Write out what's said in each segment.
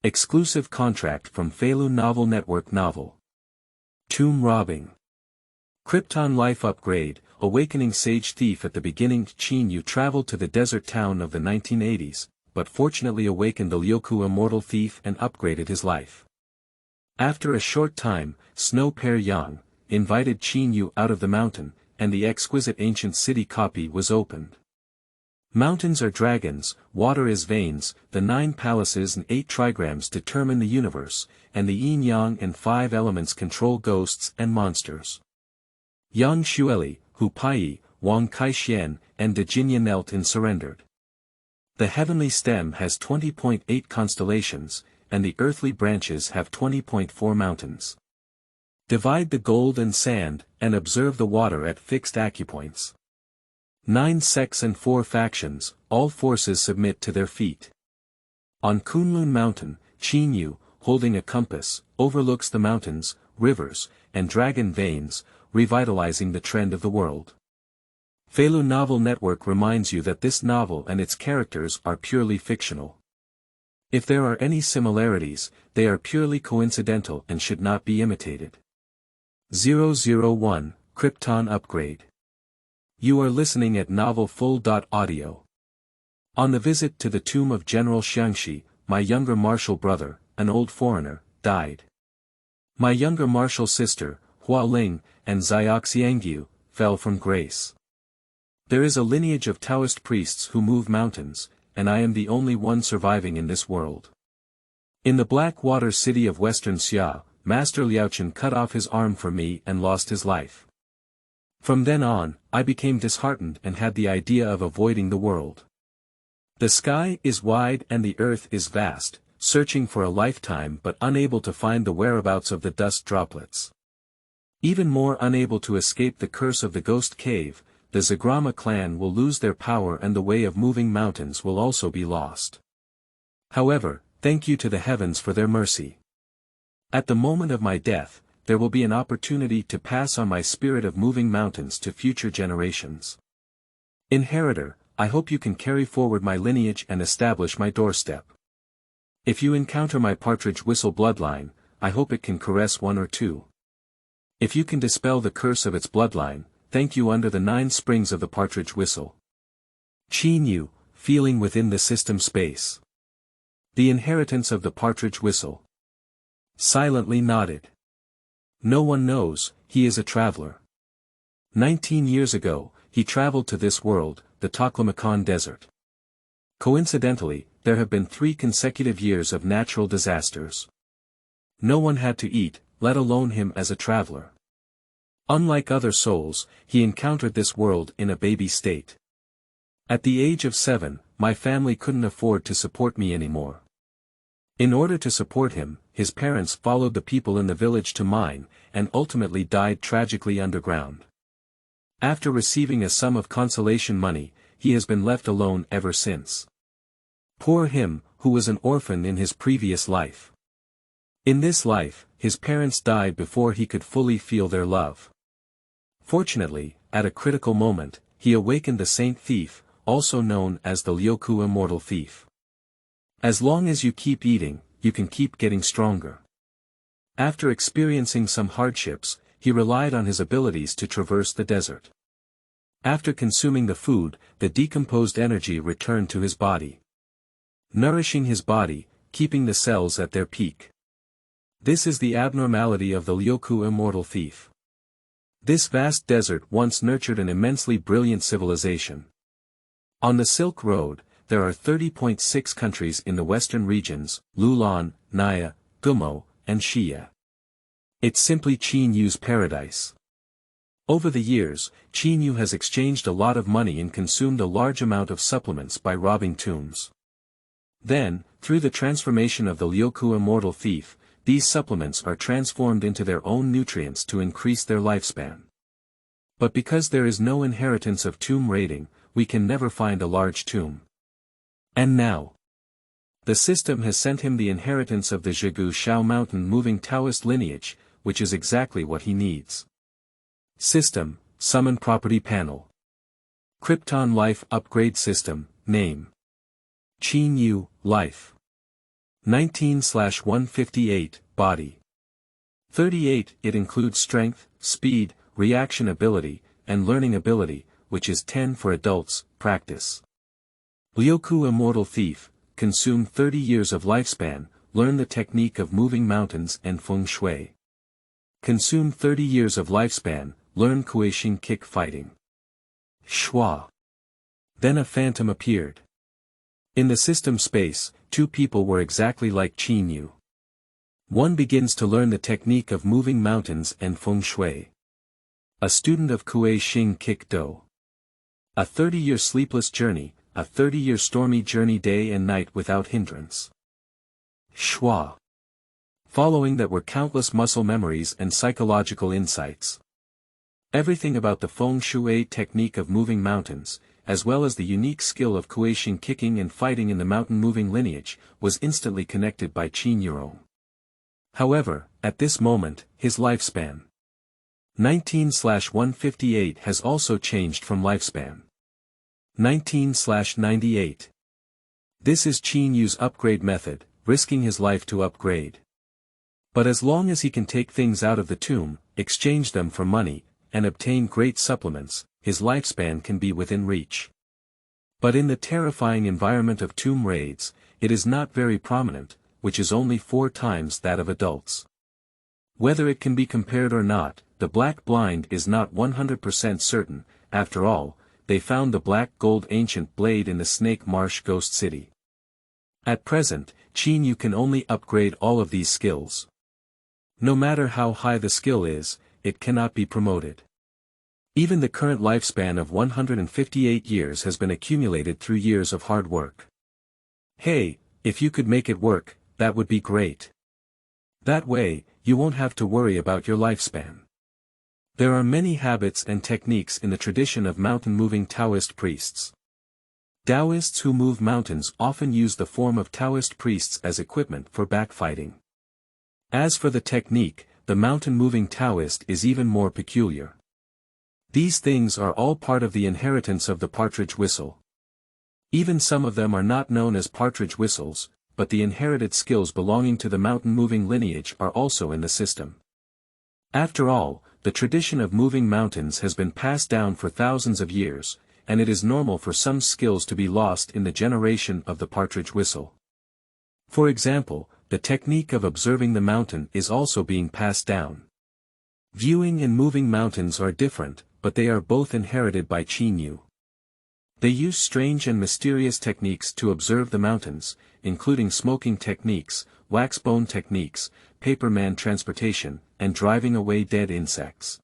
Exclusive contract from Feilu Novel Network Novel. Tomb robbing. Krypton Life Upgrade, awakening sage thief. At the beginning, Qin Yu traveled to the desert town of the 1980s, but fortunately awakened the Liuku Immortal Thief and upgraded his life. After a short time, Snow Pear Yang invited Qin Yu out of the mountain, and the exquisite ancient city copy was opened. Mountains are dragons, water is veins, the 9 palaces and 8 trigrams determine the universe, and the yin-yang and 5 elements control ghosts and monsters. Young Xueli, who Paiyi, Wang Kaixuan, and the Jinya knelt in surrendered. The heavenly stem has 20.8 constellations, and the earthly branches have 20.4 mountains. Divide the gold and sand, and observe the water at fixed acupoints. 9 sects and 4 factions, all forces submit to their feet. On Kunlun Mountain, Qin Yu, holding a compass, overlooks the mountains, rivers, and dragon veins, revitalizing the trend of the world. Feilu Novel Network reminds you that this novel and its characters are purely fictional. If there are any similarities, they are purely coincidental and should not be imitated. 001, Krypton Upgrade. You are listening at novelfull.audio. On the visit to the tomb of General Xiangxi, my younger martial brother, an old foreigner, died. My younger martial sister, Hualing, and Xiaoxiangyu, fell from grace. There is a lineage of Taoist priests who move mountains, and I am the only one surviving in this world. In the black water city of Western Xia, Master Liaochen cut off his arm for me and lost his life. From then on, I became disheartened and had the idea of avoiding the world. The sky is wide and the earth is vast, searching for a lifetime but unable to find the whereabouts of the dust droplets. Even more unable to escape the curse of the ghost cave, the Zagrama clan will lose their power and the way of moving mountains will also be lost. However, thank you to the heavens for their mercy. At the moment of my death, there will be an opportunity to pass on my spirit of moving mountains to future generations. Inheritor, I hope you can carry forward my lineage and establish my doorstep. If you encounter my partridge whistle bloodline, I hope it can caress 1 or 2. If you can dispel the curse of its bloodline, thank you under the 9 springs of the partridge whistle. Qin Yu, feeling within the system space. The inheritance of the partridge whistle. Silently nodded. No one knows, he is a traveler. 19 years ago, he traveled to this world, the Taklamakan Desert. Coincidentally, there have been 3 consecutive years of natural disasters. No one had to eat, let alone him as a traveler. Unlike other souls, he encountered this world in a baby state. At the age of 7, my family couldn't afford to support me anymore. In order to support him, his parents followed the people in the village to mine, and ultimately died tragically underground. After receiving a sum of consolation money, he has been left alone ever since. Poor him, who was an orphan in his previous life. In this life, his parents died before he could fully feel their love. Fortunately, at a critical moment, he awakened the Saint Thief, also known as the Liuku Immortal Thief. As long as you keep eating, you can keep getting stronger. After experiencing some hardships, he relied on his abilities to traverse the desert. After consuming the food, the decomposed energy returned to his body. Nourishing his body, keeping the cells at their peak. This is the abnormality of the Liuku Immortal Thief. This vast desert once nurtured an immensely brilliant civilization. On the Silk Road, there are 30.6 countries in the western regions, Lulan, Naya, Gumo, and Xia. It's simply Qin Yu's paradise. Over the years, Qin Yu has exchanged a lot of money and consumed a large amount of supplements by robbing tombs. Then, through the transformation of the Liuku Immortal Thief, these supplements are transformed into their own nutrients to increase their lifespan. But because there is no inheritance of tomb raiding, we can never find a large tomb. And now, the system has sent him the inheritance of the Zhigu Shao mountain moving Taoist lineage, which is exactly what he needs. System, Summon Property Panel. Krypton Life Upgrade System, Name. Qin Yu, Life. 19/158, Body. 38, it includes strength, speed, reaction ability, and learning ability, which is 10 for adults, practice. Liuku Immortal Thief, consume 30 years of lifespan, learn the technique of moving mountains and feng shui. Consume 30 years of lifespan, learn Kuei-Xing kick fighting. Schwa. Then a phantom appeared. In the system space, two people were exactly like Qin Yu. One begins to learn the technique of moving mountains and feng shui. A student of Kuei-Xing kick do. A 30-year sleepless journey, a 30-year stormy journey day and night without hindrance. Schwa. Following that were countless muscle memories and psychological insights. Everything about the feng shui technique of moving mountains, as well as the unique skill of Kuei-Xing kicking and fighting in the mountain-moving lineage, was instantly connected by Qin Yu. However, at this moment, his lifespan 19/158 has also changed from lifespan 19/98. This is Qin Yu's upgrade method, risking his life to upgrade. But as long as he can take things out of the tomb, exchange them for money, and obtain great supplements, his lifespan can be within reach. But in the terrifying environment of tomb raids, it is not very prominent, which is only 4 times that of adults. Whether it can be compared or not, the Black Blind is not 100% certain. After all, they found the black gold ancient blade in the Snake Marsh Ghost City. At present, Qin Yu can only upgrade all of these skills. No matter how high the skill is, it cannot be promoted. Even the current lifespan of 158 years has been accumulated through years of hard work. Hey, if you could make it work, that would be great. That way, you won't have to worry about your lifespan. There are many habits and techniques in the tradition of mountain-moving Taoist priests. Taoists who move mountains often use the form of Taoist priests as equipment for backfighting. As for the technique, the mountain-moving Taoist is even more peculiar. These things are all part of the inheritance of the partridge whistle. Even some of them are not known as partridge whistles, but the inherited skills belonging to the mountain-moving lineage are also in the system. After all, the tradition of moving mountains has been passed down for thousands of years, and it is normal for some skills to be lost in the generation of the partridge whistle. For example, the technique of observing the mountain is also being passed down. Viewing and moving mountains are different, but they are both inherited by Qin Yu. They use strange and mysterious techniques to observe the mountains, including smoking techniques, wax bone techniques, paperman transportation, and driving away dead insects.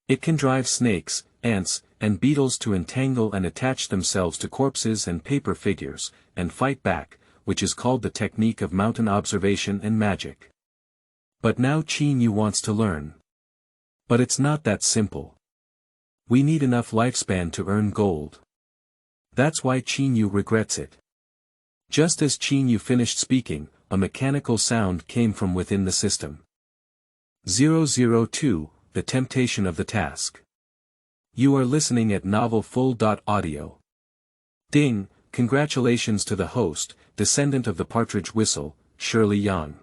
It can drive snakes, ants, and beetles to entangle and attach themselves to corpses and paper figures, and fight back, which is called the technique of mountain observation and magic. But now Qin Yu wants to learn. But it's not that simple. We need enough lifespan to earn gold. That's why Qin Yu regrets it. Just as Qin Yu finished speaking, a mechanical sound came from within the system. 002, the temptation of the task. You are listening at novelfull.audio. Ding, congratulations to the host, descendant of the partridge whistle, Xueli Yang.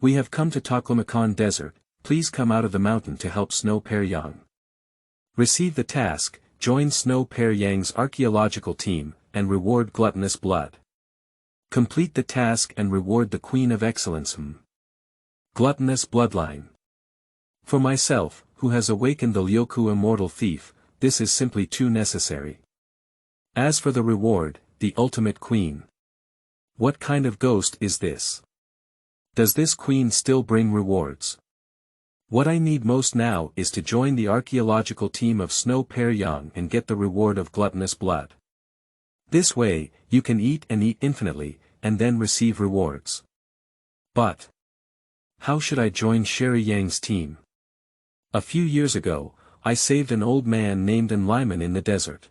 We have come to Taklamakan Desert, please come out of the mountain to help Snow Pear Yang. Receive the task, join Snow Pear Yang's archaeological team, and reward gluttonous blood. Complete the task and reward the Queen of Excellence. Gluttonous bloodline. For myself, who has awakened the Liuku Immortal Thief, this is simply too necessary. As for the reward, the ultimate queen. What kind of ghost is this? Does this queen still bring rewards? What I need most now is to join the archaeological team of Snow Pear Yang and get the reward of gluttonous blood. This way, you can eat and eat infinitely, and then receive rewards. But how should I join Xueli Yang's team? A few years ago, I saved an old man named Enliman in the desert.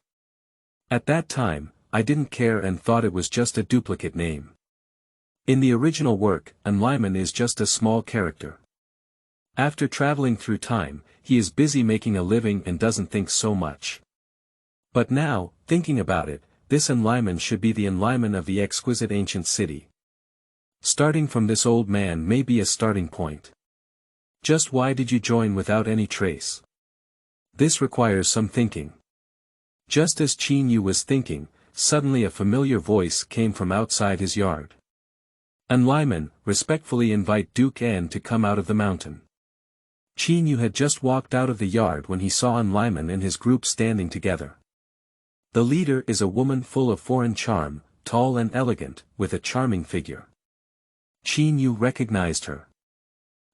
At that time, I didn't care and thought it was just a duplicate name. In the original work, Enliman is just a small character. After traveling through time, he is busy making a living and doesn't think so much. But now, thinking about it, this Enliman should be the Enliman of the exquisite ancient city. Starting from this old man may be a starting point. Just why did you join without any trace? This requires some thinking. Just as Qin Yu was thinking, suddenly a familiar voice came from outside his yard. Lyman, respectfully invite Duke N to come out of the mountain. Qin Yu had just walked out of the yard when he saw Lyman and his group standing together. The leader is a woman full of foreign charm, tall and elegant, with a charming figure. Qin Yu recognized her.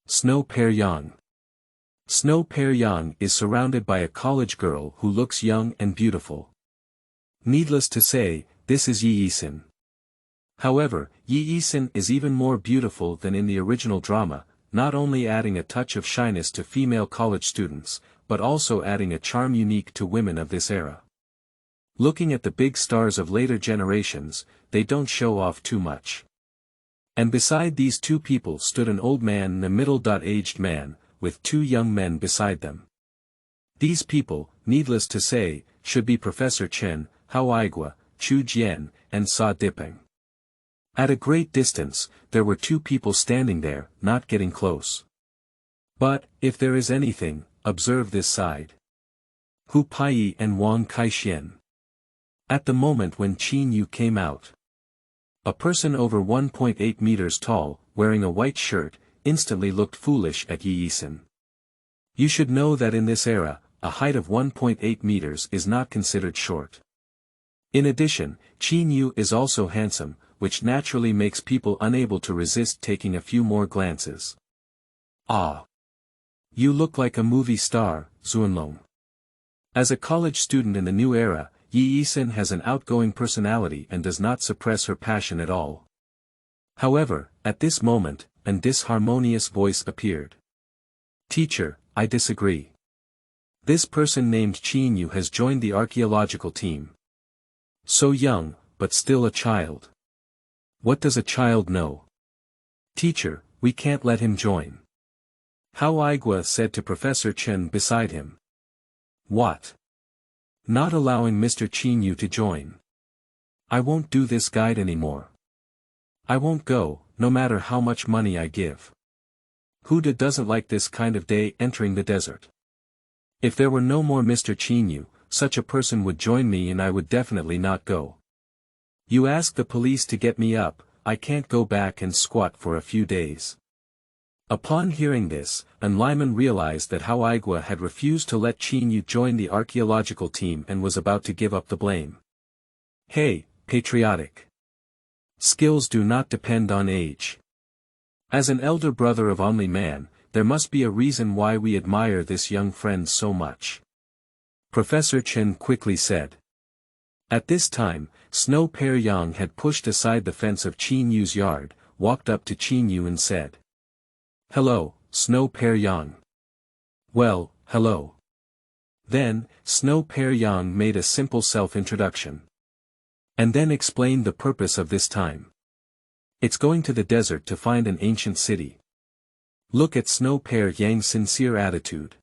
Snow Pear Yang. Snow Pear Yang is surrounded by a college girl who looks young and beautiful. Needless to say, this is Yi Yisin. However, Yi Yisin is even more beautiful than in the original drama, not only adding a touch of shyness to female college students, but also adding a charm unique to women of this era. Looking at the big stars of later generations, they don't show off too much. And beside these two people stood an old man and a middle-aged man, with two young men beside them. These people, needless to say, should be Professor Chen, Hao Aigua, Chu Jian, and Sa Dipeng. At a great distance, there were two people standing there, not getting close. But, if there is anything, observe this side. Hu Paiyi and Wang Kaixuan. At the moment when Qin Yu came out, a person over 1.8 meters tall, wearing a white shirt, instantly looked foolish at Yi Yisin. You should know that in this era, a height of 1.8 meters is not considered short. In addition, Qin Yu is also handsome, which naturally makes people unable to resist taking a few more glances. Ah! You look like a movie star, Xuanlong. As a college student in the new era, Yi Yisin has an outgoing personality and does not suppress her passion at all. However, at this moment, an disharmonious voice appeared. Teacher, I disagree. This person named Qin Yu has joined the archaeological team. So young, but still a child. What does a child know? Teacher, we can't let him join. Hao Aigua said to Professor Chen beside him. What? Not allowing Mr. Qin Yu to join. I won't do this guide anymore. I won't go, no matter how much money I give. Huda doesn't like this kind of day entering the desert. If there were no more Mr. Qin Yu, such a person would join me and I would definitely not go. You ask the police to get me up, I can't go back and squat for a few days. Upon hearing this, Lyman realized that Hao Aigua had refused to let Qin Yu join the archaeological team and was about to give up the blame. Hey, patriotic. Skills do not depend on age. As an elder brother of only man, there must be a reason why we admire this young friend so much. Professor Chen quickly said. At this time, Snow Pear Yang had pushed aside the fence of Qin Yu's yard, walked up to Qin Yu and said. Hello, Snow Pear Yang. Well, hello. Then, Snow Pear Yang made a simple self-introduction. And then explained the purpose of this time. It's going to the desert to find an ancient city. Look at Snow Pear Yang's sincere attitude.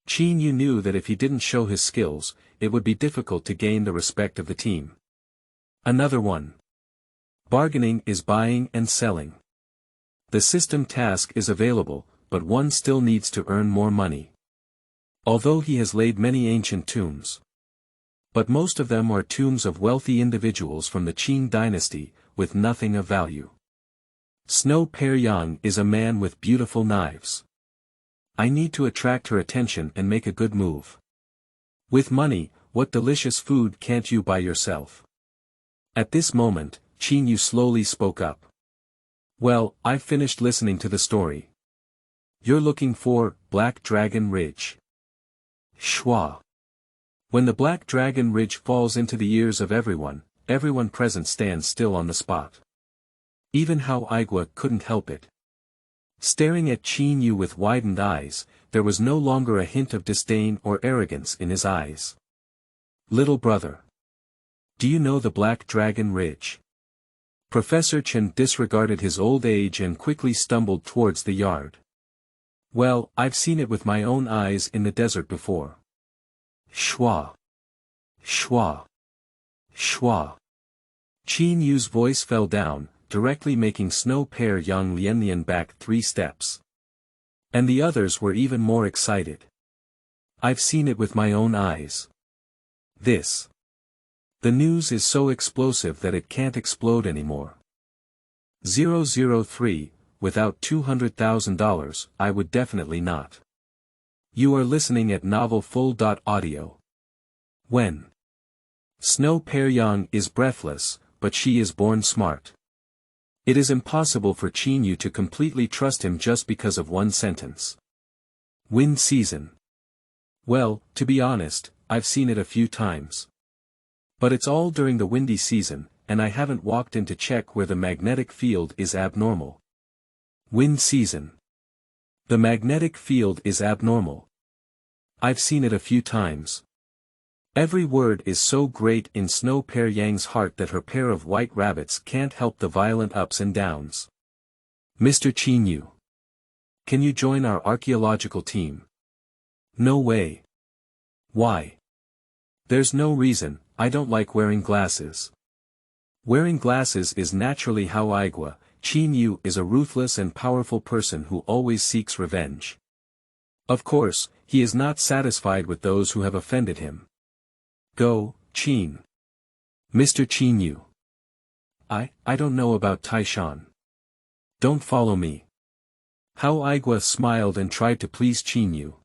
Qin Yu knew that if he didn't show his skills, it would be difficult to gain the respect of the team. Another one. Bargaining is buying and selling. The system task is available, but one still needs to earn more money. Although he has laid many ancient tombs. But most of them are tombs of wealthy individuals from the Qin dynasty, with nothing of value. Snow Pear Yang is a man with beautiful knives. I need to attract her attention and make a good move. With money, what delicious food can't you buy yourself? At this moment, Qin Yu slowly spoke up. Well, I've finished listening to the story. You're looking for Black Dragon Ridge. Schwa. When the Black Dragon Ridge falls into the ears of everyone present stands still on the spot. Even Hao Aigua couldn't help it. Staring at Qin Yu with widened eyes, there was no longer a hint of disdain or arrogance in his eyes. Little brother. Do you know the Black Dragon Ridge? Professor Chen disregarded his old age and quickly stumbled towards the yard. Well, I've seen it with my own eyes in the desert before. Schwa. Schwa. Schwa. Qin Yu's voice fell down, directly making Snow Pear Yang Lianlian back 3 steps. And the others were even more excited. I've seen it with my own eyes. The news is so explosive that it can't explode anymore. 003, without $200,000, I would definitely not. You are listening at novelfull.audio. When Snow Pear Yang is breathless, but she is born smart. It is impossible for Qin Yu to completely trust him just because of one sentence. Wind season. Well, to be honest, I've seen it a few times. But it's all during the windy season, and I haven't walked in to check where the magnetic field is abnormal. Wind season. The magnetic field is abnormal. I've seen it a few times. Every word is so great in Snow Pear Yang's heart that her pair of white rabbits can't help the violent ups and downs. Mr. Qin Yu. Can you join our archaeological team? No way. Why? There's no reason, I don't like wearing glasses. Wearing glasses is naturally how Igua. Qin Yu is a ruthless and powerful person who always seeks revenge. Of course, he is not satisfied with those who have offended him. Go, Qin. Mr. Qin Yu. I don't know about Taishan. Don't follow me. How Igua smiled and tried to please Qin Yu.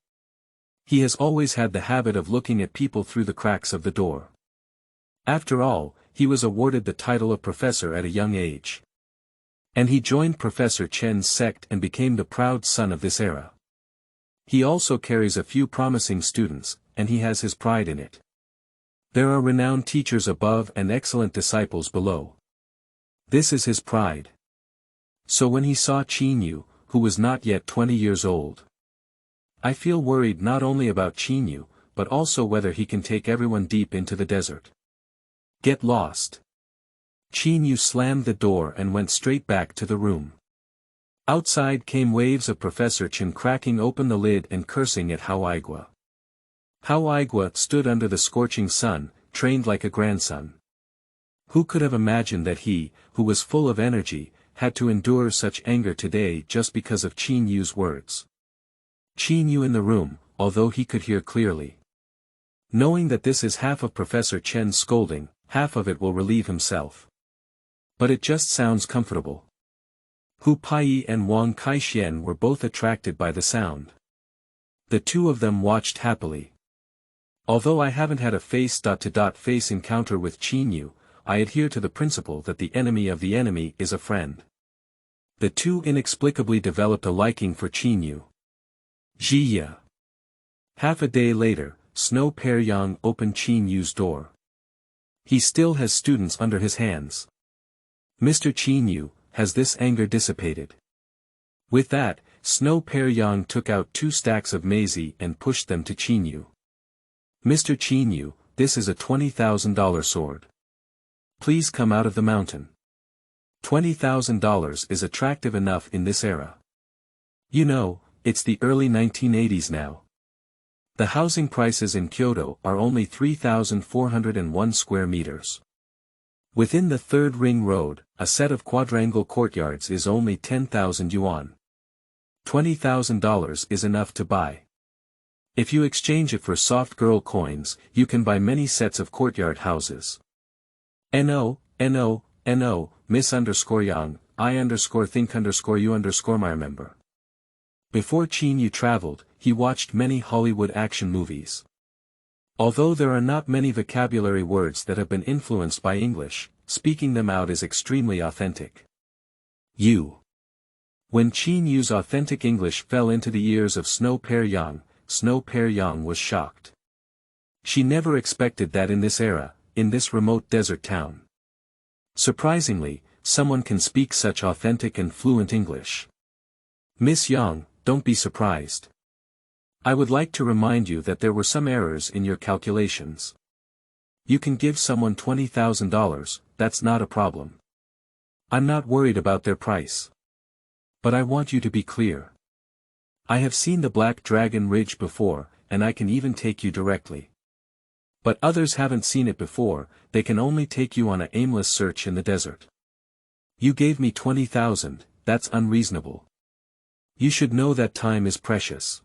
He has always had the habit of looking at people through the cracks of the door. After all, he was awarded the title of professor at a young age. And he joined Professor Chen's sect and became the proud son of this era. He also carries a few promising students, and he has his pride in it. There are renowned teachers above and excellent disciples below. This is his pride. So when he saw Qin Yu, who was not yet 20 years old, I feel worried not only about Qin Yu, but also whether he can take everyone deep into the desert. Get lost. Qin Yu slammed the door and went straight back to the room. Outside came waves of Professor Chen cracking open the lid and cursing at Hao Igua. Hao Igua stood under the scorching sun, trained like a grandson. Who could have imagined that he, who was full of energy, had to endure such anger today just because of Qin Yu's words? Qin Yu in the room, although he could hear clearly. Knowing that this is half of Professor Chen's scolding, half of it will relieve himself. But it just sounds comfortable. Paiyi and Wang Kaixuan were both attracted by the sound. The two of them watched happily. Although I haven't had a face-to-face encounter with Qin Yu, I adhere to the principle that the enemy of the enemy is a friend. The two inexplicably developed a liking for Qin Yu. Jinya. Half a day later, Snow Pear Yang opened Qin Yu's door. He still has students under his hands. Mr. Qin Yu, has this anger dissipated? With that, Snow Pear Yang took out 2 stacks of maize and pushed them to Qin Yu. Mr. Qin Yu, this is a $20,000 sword. Please come out of the mountain. $20,000 is attractive enough in this era. You know, it's the early 1980s now. The housing prices in Kyoto are only 3,401 square meters. Within the third ring road, a set of quadrangle courtyards is only 10,000 yuan. $20,000 is enough to buy. If you exchange it for soft girl coins, you can buy many sets of courtyard houses. No, Miss_Yang, I_think_you_ my remember. Before Qin Yu traveled, he watched many Hollywood action movies. Although there are not many vocabulary words that have been influenced by English, speaking them out is extremely authentic. When Qin Yu's authentic English fell into the ears of Snow Pear Yang was shocked. She never expected that in this era, in this remote desert town. Surprisingly, someone can speak such authentic and fluent English. Miss Yang, don't be surprised. I would like to remind you that there were some errors in your calculations. You can give someone $20,000, that's not a problem. I'm not worried about their price. But I want you to be clear. I have seen the Black Dragon Ridge before, and I can even take you directly. But others haven't seen it before, they can only take you on an aimless search in the desert. You gave me 20,000, that's unreasonable. You should know that time is precious.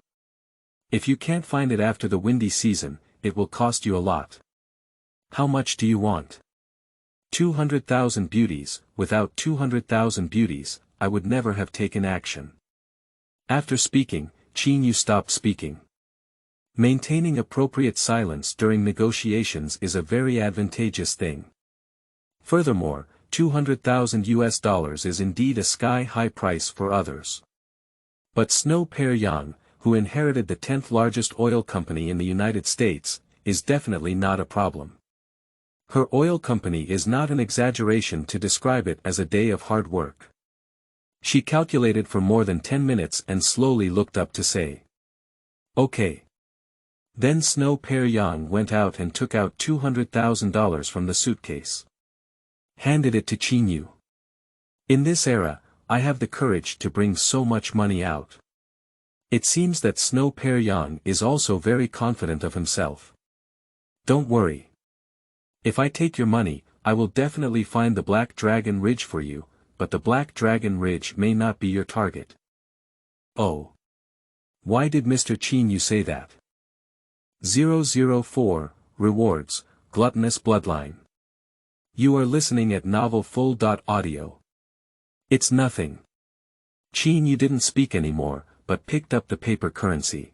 If you can't find it after the windy season, it will cost you a lot. How much do you want? 200,000 beauties. Without 200,000 beauties, I would never have taken action. After speaking, Qin Yu stopped speaking. Maintaining appropriate silence during negotiations is a very advantageous thing. Furthermore, $200,000 is indeed a sky-high price for others. But Snow Pear Yang, who inherited the 10th largest oil company in the United States, is definitely not a problem. Her oil company is not an exaggeration to describe it as a day of hard work. She calculated for more than 10 minutes and slowly looked up to say, "Okay." Then Snow Pear Yang went out and took out $200,000 from the suitcase. Handed it to Qin Yu. In this era, I have the courage to bring so much money out. It seems that Snow Pear Yang is also very confident of himself. Don't worry. If I take your money, I will definitely find the Black Dragon Ridge for you, but the Black Dragon Ridge may not be your target. Oh. Why did Mr. Qin Yu say that? 004, Rewards, Gluttonous Bloodline. You are listening at novelfull.audio. It's nothing. Qin Yu didn't speak anymore, but picked up the paper currency.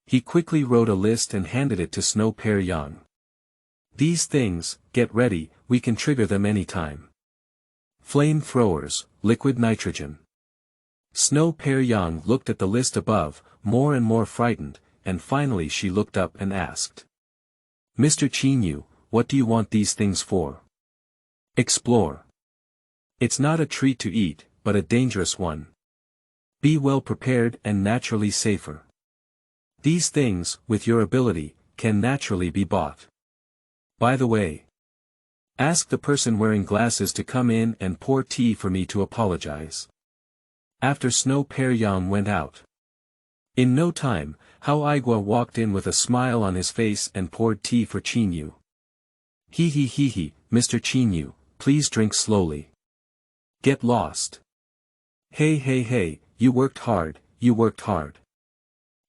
He quickly wrote a list and handed it to Snow Pear Yang. These things, get ready, we can trigger them anytime. Flame throwers, liquid nitrogen. Snow Pear Yang looked at the list above, more and more frightened, and finally she looked up and asked. Mr. Qin Yu, what do you want these things for? Explore. It's not a treat to eat, but a dangerous one. Be well prepared and naturally safer. These things, with your ability, can naturally be bought. By the way, ask the person wearing glasses to come in and pour tea for me to apologize. After Snow Pear Yang went out. In no time, Hao Aigua walked in with a smile on his face and poured tea for Qin Yu. He, Mr. Qin Yu, please drink slowly. Get lost. Hey, you worked hard, you worked hard.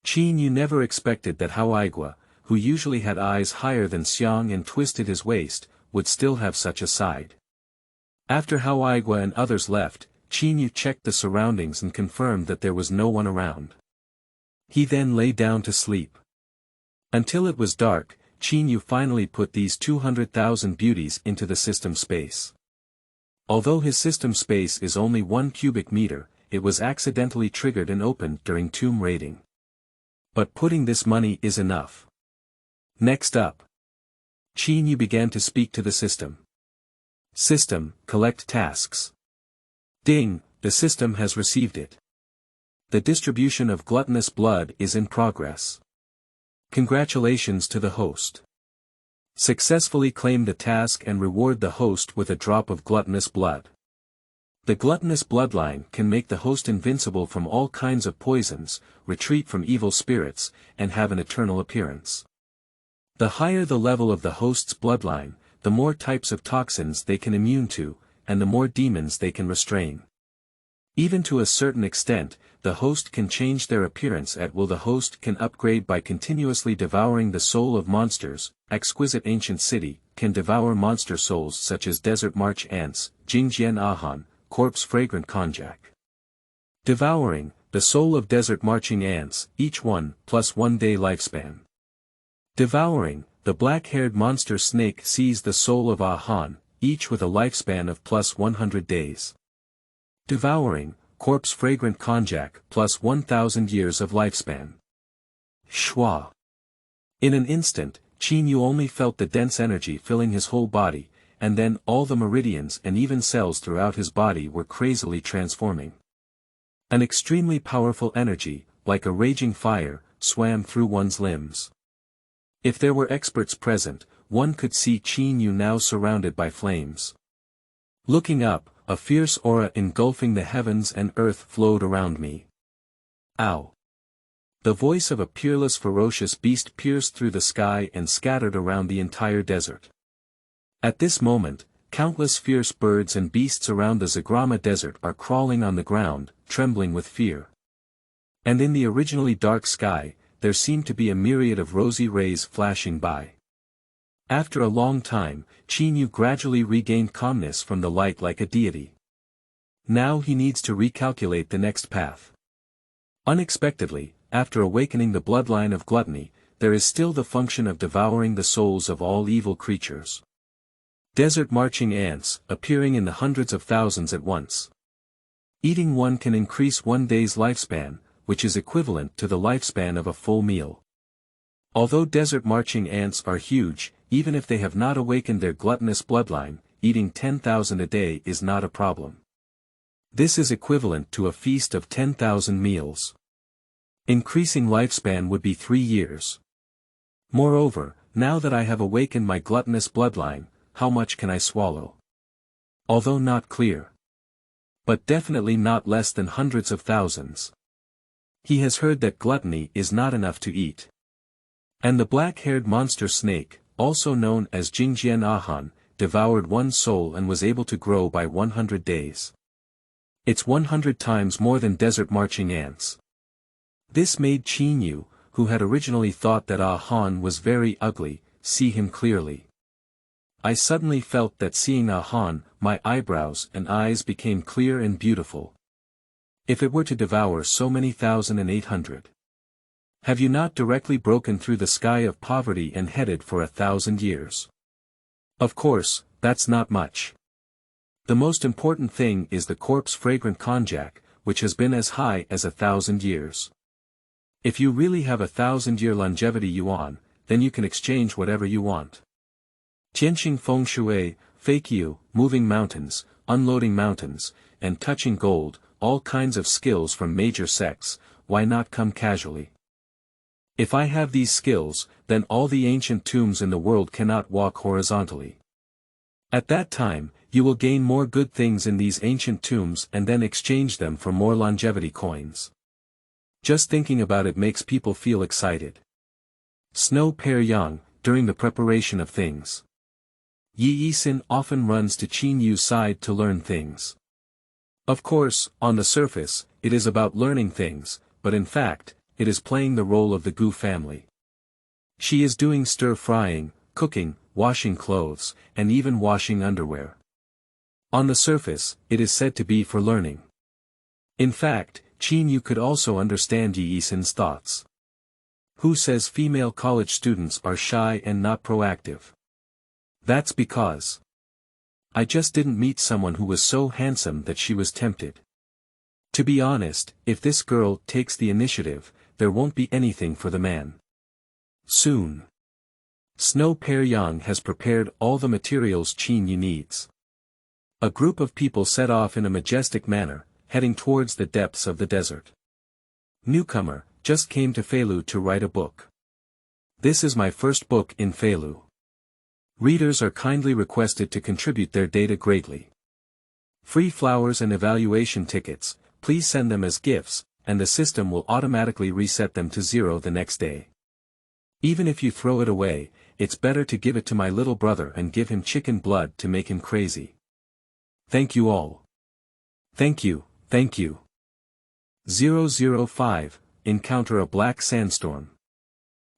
Qin Yu never expected that Hao Aigua, who usually had eyes higher than Xiang and twisted his waist, would still have such a side. After Hao Aigua and others left, Qin Yu checked the surroundings and confirmed that there was no one around. He then lay down to sleep. Until it was dark, Qin Yu finally put these 200,000 beauties into the system space. Although his system space is only 1 cubic meter, it was accidentally triggered and opened during tomb raiding. But putting this money is enough. Next up. Qin Yu began to speak to the system. System, collect tasks. Ding, the system has received it. The distribution of gluttonous blood is in progress. Congratulations to the host. Successfully claim the task and reward the host with a drop of gluttonous blood. The gluttonous bloodline can make the host invincible from all kinds of poisons, retreat from evil spirits, and have an eternal appearance. The higher the level of the host's bloodline, the more types of toxins they can immune to, and the more demons they can restrain. Even to a certain extent, the host can change their appearance at will. The host can upgrade by continuously devouring the soul of monsters. Exquisite Ancient City can devour monster souls such as Desert March Ants, Jingjian Ahan, Corpse Fragrant Konjac. Devouring, the soul of Desert Marching Ants, each one, plus 1 day lifespan. Devouring, the black-haired monster snake sees the soul of Ahan, each with a lifespan of plus 100 days. Devouring, Corpse Fragrant Konjac, plus 1,000 years of lifespan. Shwa. In an instant, Qin Yu only felt the dense energy filling his whole body, and then all the meridians and even cells throughout his body were crazily transforming. An extremely powerful energy, like a raging fire, swam through one's limbs. If there were experts present, one could see Qin Yu now surrounded by flames. Looking up, a fierce aura engulfing the heavens and earth flowed around me. Ow! The voice of a peerless ferocious beast pierced through the sky and scattered around the entire desert. At this moment, Countless fierce birds and beasts around the Zagrama desert are crawling on the ground, trembling with fear. And in the originally dark sky, there seemed to be a myriad of rosy rays flashing by. After a long time, Qin Yu gradually regained calmness from the light like a deity. Now he needs to recalculate the next path. Unexpectedly, after awakening the bloodline of gluttony, there is still the function of devouring the souls of all evil creatures. Desert marching ants, appearing in the hundreds of thousands at once. Eating one can increase one day's lifespan, which is equivalent to the lifespan of a full meal. Although desert marching ants are huge, even if they have not awakened their gluttonous bloodline, eating 10,000 a day is not a problem. This is equivalent to a feast of 10,000 meals. Increasing lifespan would be 3 years. Moreover, now that I have awakened my gluttonous bloodline, how much can I swallow? Although not clear. But definitely not less than hundreds of thousands. He has heard that gluttony is not enough to eat. And the black-haired monster snake, also known as Jingjian Ahan, devoured one soul and was able to grow by 100 days. It's 100 times more than desert marching ants. This made Qin Yu, who had originally thought that Ahan was very ugly, see him clearly. I suddenly felt that seeing Ahan, my eyebrows and eyes became clear and beautiful. If it were to devour so many 1,800. Have you not directly broken through the sky of poverty and headed for 1,000 years? Of course, that's not much. The most important thing is the corpse fragrant konjac, which has been as high as 1,000 years. If you really have 1,000-year longevity yuan, then you can exchange whatever you want. Tianqing feng shui, Feilu, moving mountains, unloading mountains, and touching gold, all kinds of skills from major sects, why not come casually? If I have these skills, then all the ancient tombs in the world cannot walk horizontally. At that time, you will gain more good things in these ancient tombs and then exchange them for more longevity coins. Just thinking about it makes people feel excited. Snow Pear Yang, during the preparation of things. Yi Yisin often runs to Qin Yu's side to learn things. Of course, on the surface, it is about learning things, but in fact, it is playing the role of the Gu family. She is doing stir-frying, cooking, washing clothes, and even washing underwear. On the surface, it is said to be for learning. In fact, Qin Yu could also understand Yi Yisin's thoughts. Who says female college students are shy and not proactive? That's because I just didn't meet someone who was so handsome that she was tempted. To be honest, if this girl takes the initiative, there won't be anything for the man. Soon. Snow Pear Yang has prepared all the materials Qin Yu needs. A group of people set off in a majestic manner, heading towards the depths of the desert. Newcomer, just came to Feilu to write a book. This is my first book in Feilu. Readers are kindly requested to contribute their data greatly. Free flowers and evaluation tickets, please send them as gifts, and the system will automatically reset them to 0 the next day. Even if you throw it away, it's better to give it to my little brother and give him chicken blood to make him crazy. Thank you all. Thank you, thank you. 005, Encounter a Black Sandstorm.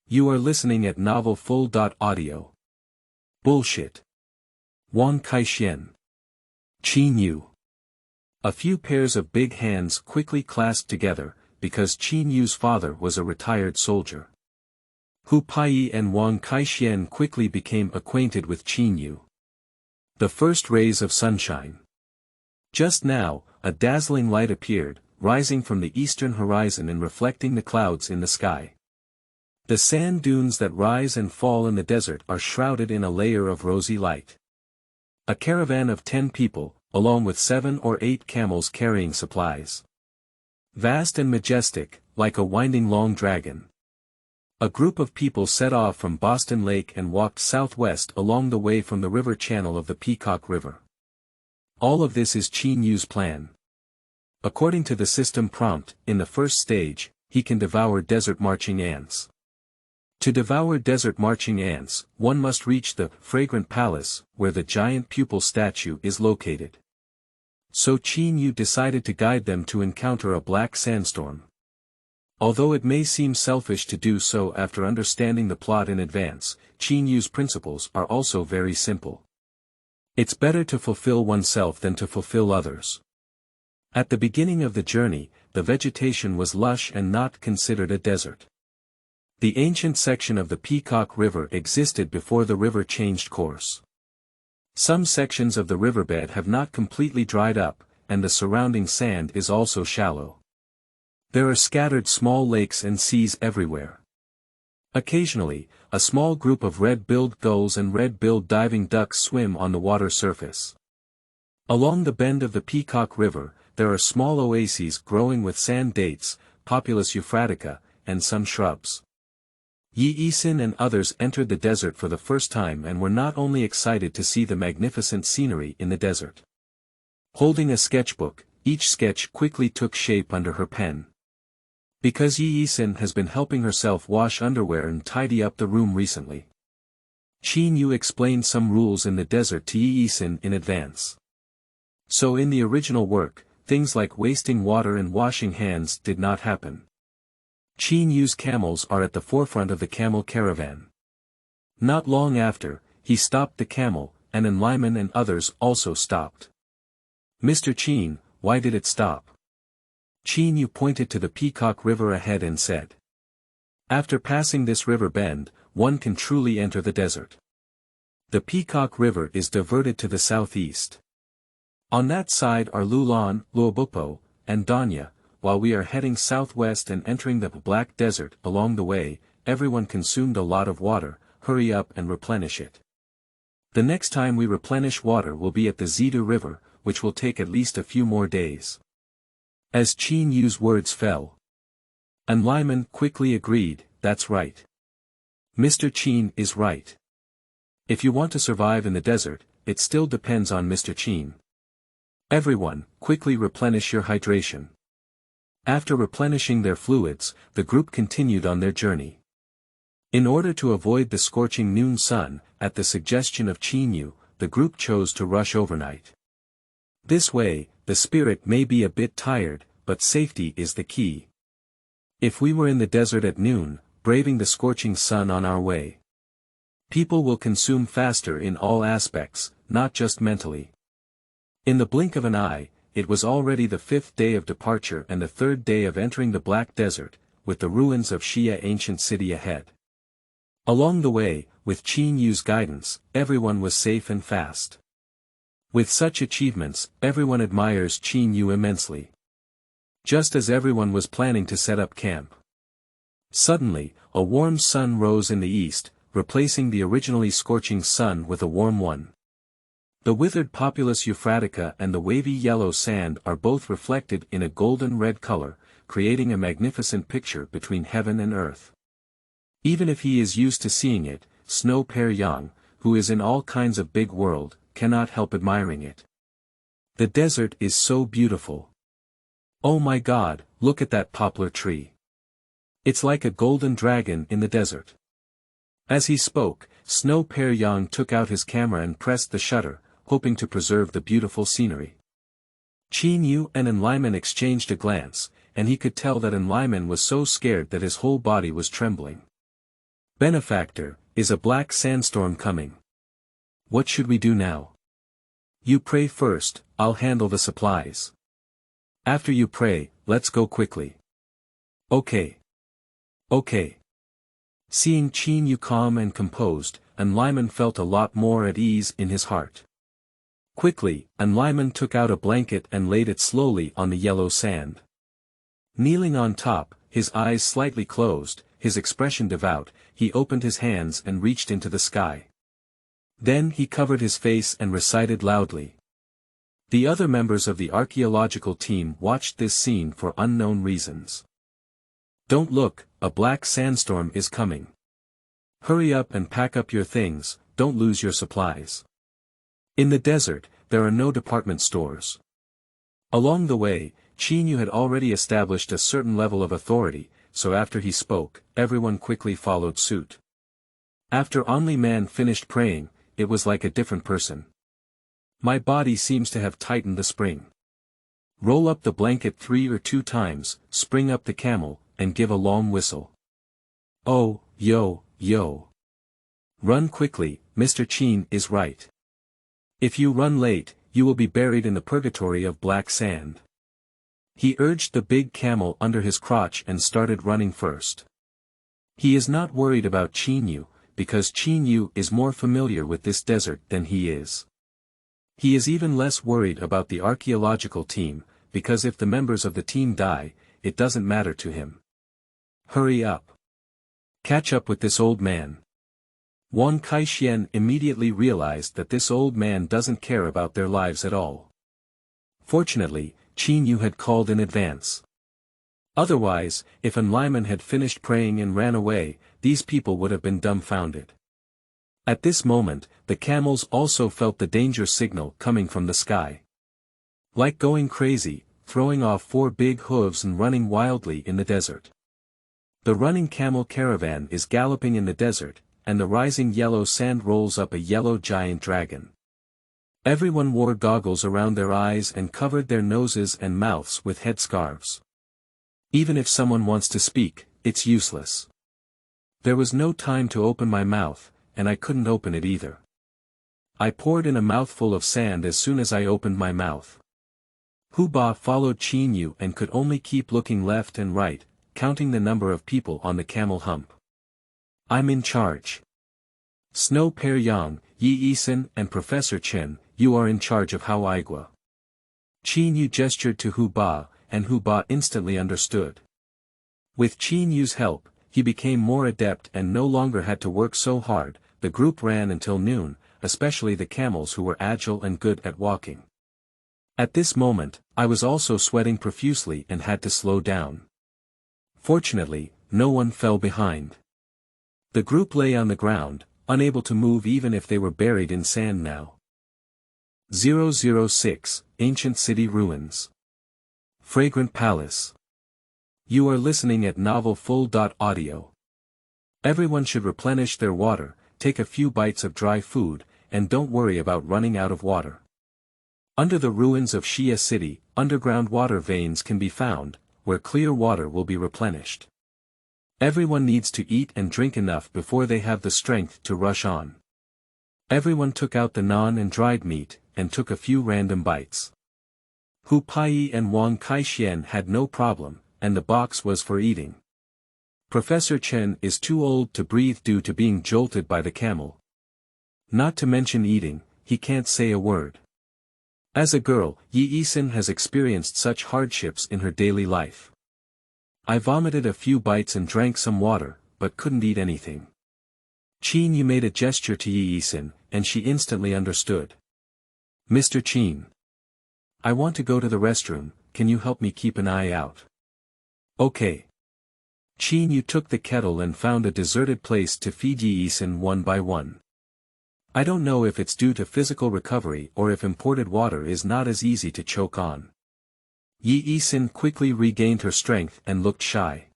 You are listening at novelfull.audio. Bullshit. Wang Kaixuan. Qin Yu. A few pairs of big hands quickly clasped together, because Qin Yu's father was a retired soldier. Paiyi and Wang Kaixuan quickly became acquainted with Qin Yu. The first rays of sunshine. Just now, a dazzling light appeared, rising from the eastern horizon and reflecting the clouds in the sky. The sand dunes that rise and fall in the desert are shrouded in a layer of rosy light. A caravan of 10 people, along with 7 or 8 camels carrying supplies. Vast and majestic, like a winding long dragon. A group of people set off from Boston Lake and walked southwest along the way from the river channel of the Peacock River. All of this is Qin Yu's plan. According to the system prompt, in the first stage, he can devour desert marching ants. To devour desert marching ants, one must reach the Fragrant Palace, where the giant pupil statue is located. So Qin Yu decided to guide them to encounter a black sandstorm. Although it may seem selfish to do so after understanding the plot in advance, Qin Yu's principles are also very simple. It's better to fulfill oneself than to fulfill others. At the beginning of the journey, the vegetation was lush and not considered a desert. The ancient section of the Peacock River existed before the river changed course. Some sections of the riverbed have not completely dried up, and the surrounding sand is also shallow. There are scattered small lakes and seas everywhere. Occasionally, a small group of red-billed gulls and red-billed diving ducks swim on the water surface. Along the bend of the Peacock River, there are small oases growing with sand dates, Populus euphratica, and some shrubs. Yi Isin and others entered the desert for the first time and were not only excited to see the magnificent scenery in the desert. Holding a sketchbook, each sketch quickly took shape under her pen. Because Yi Isin has been helping herself wash underwear and tidy up the room recently. Qin Yu explained some rules in the desert to Yi Isin in advance. So in the original work, things like wasting water and washing hands did not happen. Qin Yu's camels are at the forefront of the camel caravan. Not long after, he stopped the camel, and Enliman and others also stopped. Mr. Qin, why did it stop? Qin Yu pointed to the Peacock River ahead and said. After passing this river bend, one can truly enter the desert. The Peacock River is diverted to the southeast. On that side are Lulan, Luobupo, and Danya. While we are heading southwest and entering the Black Desert. Along the way, everyone consumed a lot of water, hurry up and replenish it. The next time we replenish water will be at the Zidu River, which will take at least a few more days. As Qin Yu's words fell, Enliman quickly agreed, that's right. Mr. Qin is right. If you want to survive in the desert, it still depends on Mr. Qin. Everyone, quickly replenish your hydration. After replenishing their fluids, the group continued on their journey. In order to avoid the scorching noon sun, at the suggestion of Qin Yu, the group chose to rush overnight. This way, the spirit may be a bit tired, but safety is the key. If we were in the desert at noon, braving the scorching sun on our way, people will consume faster in all aspects, not just mentally. In the blink of an eye, it was already the 5th day of departure and the 3rd day of entering the Black Desert, with the ruins of Xia ancient city ahead. Along the way, with Qin Yu's guidance, everyone was safe and fast. With such achievements, everyone admires Qin Yu immensely. Just as everyone was planning to set up camp. Suddenly, a warm sun rose in the east, replacing the originally scorching sun with a warm one. The withered Populus euphratica and the wavy yellow sand are both reflected in a golden red color, creating a magnificent picture between heaven and earth. Even if he is used to seeing it, Snow Pear Yang, who is in all kinds of big world, cannot help admiring it. The desert is so beautiful. Oh my God, look at that poplar tree. It's like a golden dragon in the desert. As he spoke, Snow Pear Yang took out his camera and pressed the shutter, hoping to preserve the beautiful scenery. Qin Yu and Enliman exchanged a glance, and he could tell that Enliman was so scared that his whole body was trembling. Benefactor, is a black sandstorm coming? What should we do now? You pray first, I'll handle the supplies. After you pray, let's go quickly. Okay. Okay. Seeing Qin Yu calm and composed, Enliman felt a lot more at ease in his heart. Quickly, Enliman took out a blanket and laid it slowly on the yellow sand. Kneeling on top, his eyes slightly closed, his expression devout, he opened his hands and reached into the sky. Then he covered his face and recited loudly. The other members of the archaeological team watched this scene for unknown reasons. Don't look, a black sandstorm is coming. Hurry up and pack up your things, don't lose your supplies. In the desert, there are no department stores. Along the way, Qin Yu had already established a certain level of authority, so after he spoke, everyone quickly followed suit. After Only Man finished praying, it was like a different person. My body seems to have tightened the spring. Roll up the blanket 3 or 2 times, spring up the camel, and give a long whistle. Oh, yo, yo. Run quickly, Mr. Qin is right. If you run late, you will be buried in the purgatory of black sand. He urged the big camel under his crotch and started running first. He is not worried about Qin Yu, because Qin Yu is more familiar with this desert than he is. He is even less worried about the archaeological team, because if the members of the team die, it doesn't matter to him. Hurry up. Catch up with this old man. Wang Kaixuan immediately realized that this old man doesn't care about their lives at all. Fortunately, Qin Yu had called in advance. Otherwise, if Lyman had finished praying and ran away, these people would have been dumbfounded. At this moment, the camels also felt the danger signal coming from the sky. Like going crazy, throwing off 4 big hooves and running wildly in the desert. The running camel caravan is galloping in the desert, and the rising yellow sand rolls up a yellow giant dragon. Everyone wore goggles around their eyes and covered their noses and mouths with headscarves. Even if someone wants to speak, it's useless. There was no time to open my mouth, and I couldn't open it either. I poured in a mouthful of sand as soon as I opened my mouth. Hu Ba followed Qin Yu and could only keep looking left and right, counting the number of people on the camel hump. I'm in charge. Snow Pear Yang, Yi Yisan and Professor Chen, you are in charge of Haoigua. Qin Yu gestured to Hu Ba, and Hu Ba instantly understood. With Qin Yu's help, he became more adept and no longer had to work so hard. The group ran until noon, especially the camels who were agile and good at walking. At this moment, I was also sweating profusely and had to slow down. Fortunately, no one fell behind. The group lay on the ground, unable to move even if they were buried in sand now. 006, Ancient City Ruins. Fragrant Palace. You are listening at novelfull.audio. Everyone should replenish their water, take a few bites of dry food, and don't worry about running out of water. Under the ruins of Xia City, underground water veins can be found, where clear water will be replenished. Everyone needs to eat and drink enough before they have the strength to rush on. Everyone took out the naan and dried meat, and took a few random bites. Paiyi and Wang Kaixuan had no problem, and the box was for eating. Professor Chen is too old to breathe due to being jolted by the camel. Not to mention eating, he can't say a word. As a girl, Yi Yisan has experienced such hardships in her daily life. I vomited a few bites and drank some water, but couldn't eat anything. Qin Yu made a gesture to Yi Yisan, and she instantly understood. Mr. Qin. I want to go to the restroom, can you help me keep an eye out? Okay. Qin Yu took the kettle and found a deserted place to feed Yi Yisan one by one. I don't know if it's due to physical recovery or if imported water is not as easy to choke on. Yi Yisan quickly regained her strength and looked shy.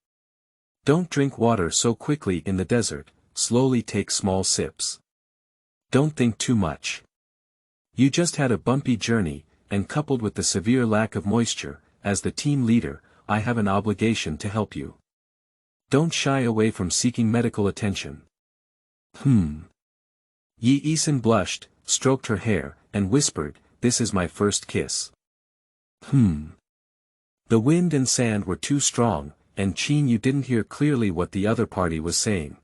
Don't drink water so quickly in the desert, slowly take small sips. Don't think too much. You just had a bumpy journey, and coupled with the severe lack of moisture, as the team leader, I have an obligation to help you. Don't shy away from seeking medical attention. Yi Yisan blushed, stroked her hair, and whispered, this is my first kiss. The wind and sand were too strong, and Qin Yu didn't hear clearly what the other party was saying.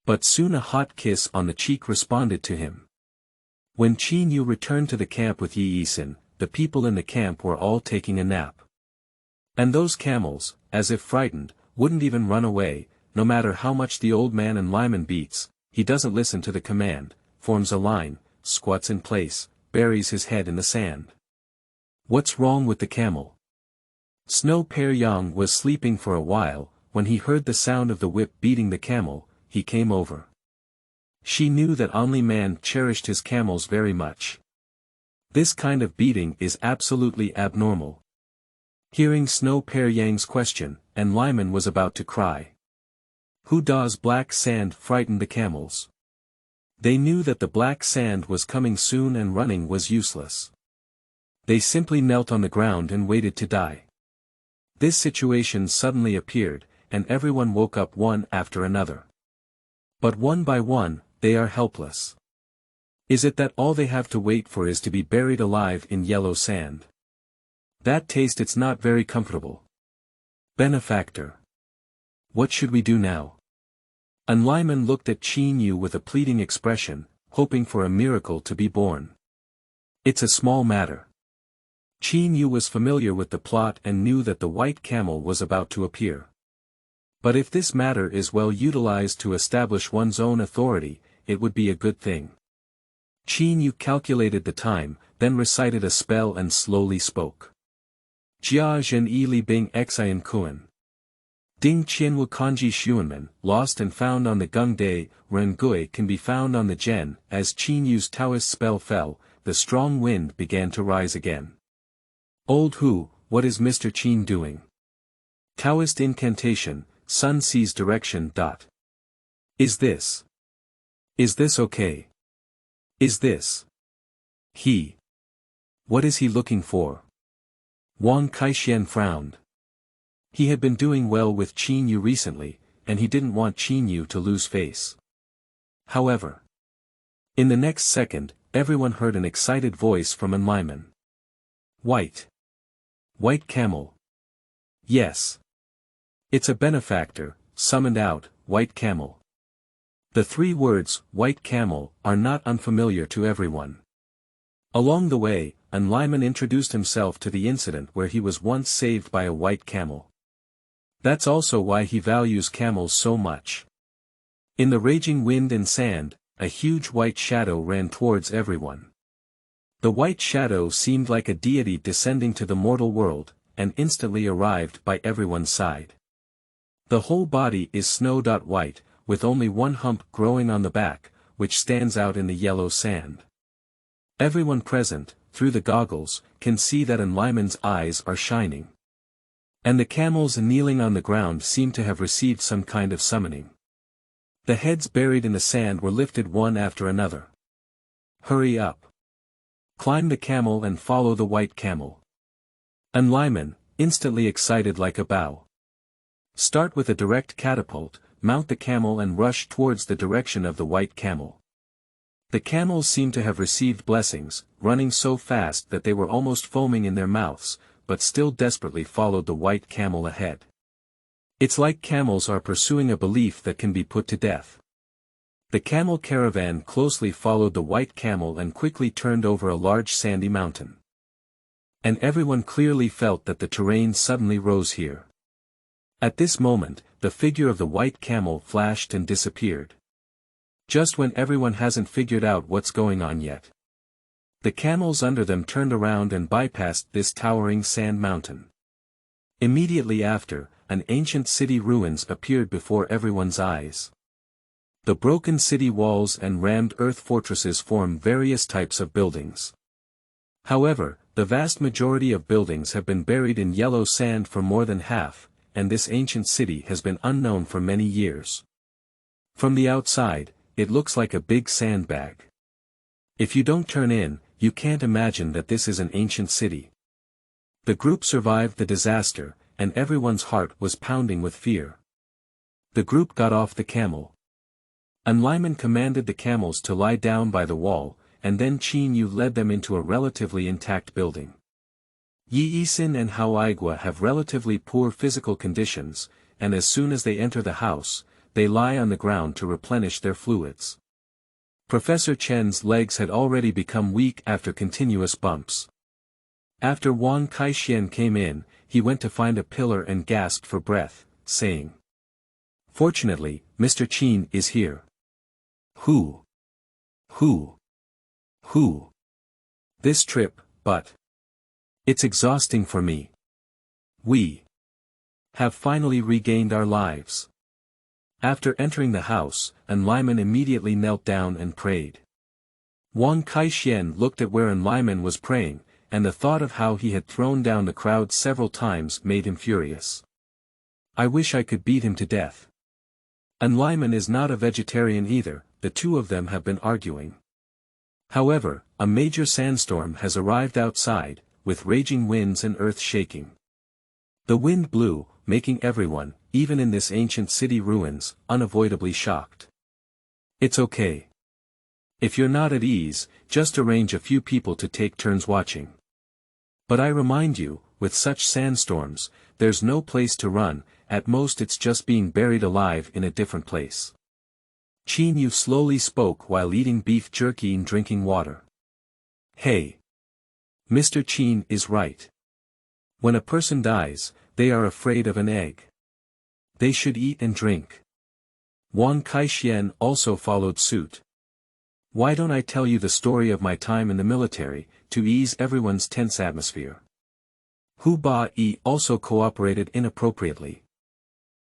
But soon a hot kiss on the cheek responded to him. When Qin Yu returned to the camp with Yi Yisan, the people in the camp were all taking a nap. And those camels, as if frightened, wouldn't even run away, no matter how much the old man and Lyman beats. He doesn't listen to the command, forms a line, squats in place, buries his head in the sand. What's wrong with the camel? Snow Pear Yang was sleeping for a while. When he heard the sound of the whip beating the camel, he came over. She knew that Only Man cherished his camels very much. This kind of beating is absolutely abnormal. Hearing Snow Pear Yang's question, and Lyman was about to cry. Who does black sand frighten the camels? They knew that the black sand was coming soon and running was useless. They simply knelt on the ground and waited to die. This situation suddenly appeared, and everyone woke up one after another. But one by one, they are helpless. Is it that all they have to wait for is to be buried alive in yellow sand? That taste it's not very comfortable. Benefactor. What should we do now? And Lyman looked at Qin Yu with a pleading expression, hoping for a miracle to be born. It's a small matter. Qin Yu was familiar with the plot and knew that the white camel was about to appear. But if this matter is well utilized to establish one's own authority, it would be a good thing. Qin Yu calculated the time, then recited a spell and slowly spoke. Jia Zhen Yi Li Bing Xian Kuan. Ding Qianwu Kanji Xuanmen, lost and found on the Gung Dai, Ren Gui can be found on the Zhen. As Qin Yu's Taoist spell fell, the strong wind began to rise again. Old Hu, what is Mr. Qin doing? Taoist incantation, sun sees direction. Is this okay? Is this? He. What is he looking for? Wang Kaixuan frowned. He had been doing well with Qin Yu recently, and he didn't want Qin Yu to lose face. However, in the next second, everyone heard an excited voice from An Lyman. White camel. Yes. It's a benefactor, summoned out, white camel. The three words, white camel, are not unfamiliar to everyone. Along the way, An Lyman introduced himself to the incident where he was once saved by a white camel. That's also why he values camels so much. In the raging wind and sand, a huge white shadow ran towards everyone. The white shadow seemed like a deity descending to the mortal world, and instantly arrived by everyone's side. The whole body is snow-white, with only one hump growing on the back, which stands out in the yellow sand. Everyone present, through the goggles, can see that An Lyman's eyes are shining. And the camels kneeling on the ground seem to have received some kind of summoning. The heads buried in the sand were lifted one after another. Hurry up. Climb the camel and follow the white camel. An Lyman, instantly excited like a bow. Start with a direct catapult, mount the camel and rush towards the direction of the white camel. The camels seemed to have received blessings, running so fast that they were almost foaming in their mouths, but still desperately followed the white camel ahead. It's like camels are pursuing a belief that can be put to death. The camel caravan closely followed the white camel and quickly turned over a large sandy mountain. And everyone clearly felt that the terrain suddenly rose here. At this moment, the figure of the white camel flashed and disappeared. Just when everyone hasn't figured out what's going on yet. The camels under them turned around and bypassed this towering sand mountain. Immediately after, an ancient city ruins appeared before everyone's eyes. The broken city walls and rammed earth fortresses form various types of buildings. However, the vast majority of buildings have been buried in yellow sand for more than half, and this ancient city has been unknown for many years. From the outside, it looks like a big sandbag. If you don't turn in, you can't imagine that this is an ancient city. The group survived the disaster, and everyone's heart was pounding with fear. The group got off the camel. An Lyman commanded the camels to lie down by the wall, and then Qin Yu led them into a relatively intact building. Yi Yisin and Hao Aigua have relatively poor physical conditions, and as soon as they enter the house, they lie on the ground to replenish their fluids. Professor Chen's legs had already become weak after continuous bumps. After Wang Kaixuan came in, he went to find a pillar and gasped for breath, saying, "Fortunately, Mr. Qin is here." Who? This trip, but it's exhausting for me. We have finally regained our lives. After entering the house, An Lyman immediately knelt down and prayed. Wang Kaixuan looked at where An Lyman was praying, and the thought of how he had thrown down the crowd several times made him furious. I wish I could beat him to death. And Lyman is not a vegetarian either, the two of them have been arguing. However, a major sandstorm has arrived outside, with raging winds and earth shaking. The wind blew, making everyone, even in this ancient city ruins, unavoidably shocked. It's okay. If you're not at ease, just arrange a few people to take turns watching. But I remind you, with such sandstorms, there's no place to run, at most it's just being buried alive in a different place. Qin Yu slowly spoke while eating beef jerky and drinking water. Hey! Mr. Qin is right. When a person dies, they are afraid of an egg. They should eat and drink. Wang Kaixuan also followed suit. Why don't I tell you the story of my time in the military, to ease everyone's tense atmosphere? Hu Ba-yi also cooperated inappropriately.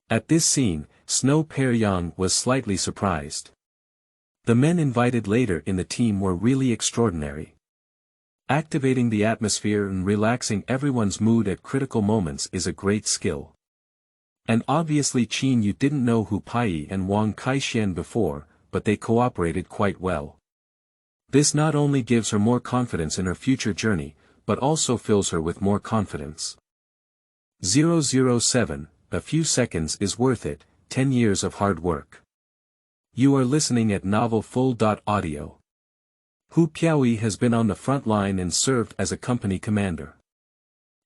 At this scene, Snow Pear Yang was slightly surprised. The men invited later in the team were really extraordinary. Activating the atmosphere and relaxing everyone's mood at critical moments is a great skill. And obviously Qin Yu didn't know who Paiyi and Wang Kaixuan before, but they cooperated quite well. This not only gives her more confidence in her future journey, but also fills her with more confidence. 007, a few seconds is worth it, 10 years of hard work. You are listening at Novel Full.audio. Hu Paiyi has been on the front line and served as a company commander.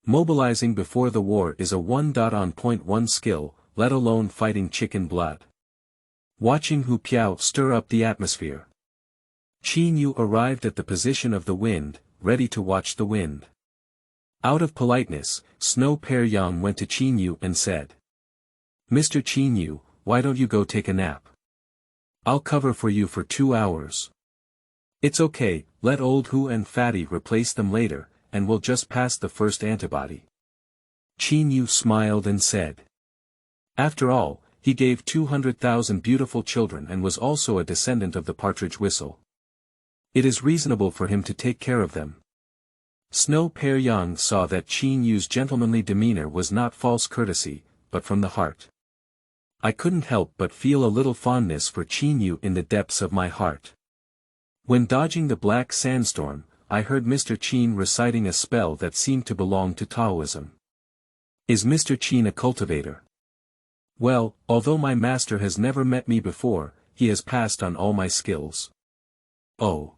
Mobilizing before the war is a 1.on.1 skill, let alone fighting chicken blood. Watching Hu Paiyi stir up the atmosphere. Qin Yu arrived at the position of the wind, ready to watch the wind. Out of politeness, Snow Pear Yang went to Qin Yu and said, Mr. Qin Yu, why don't you go take a nap? I'll cover for you for 2 hours. It's okay, let old Hu and Fatty replace them later, and we'll just pass the first antibody. Qin Yu smiled and said. After all, he gave 200,000 beautiful children and was also a descendant of the partridge whistle. It is reasonable for him to take care of them. Snow Pear Yang saw that Qin Yu's gentlemanly demeanor was not false courtesy, but from the heart. I couldn't help but feel a little fondness for Qin Yu in the depths of my heart. When dodging the black sandstorm, I heard Mr. Qin reciting a spell that seemed to belong to Taoism. Is Mr. Qin a cultivator? Well, although my master has never met me before, he has passed on all my skills. Oh!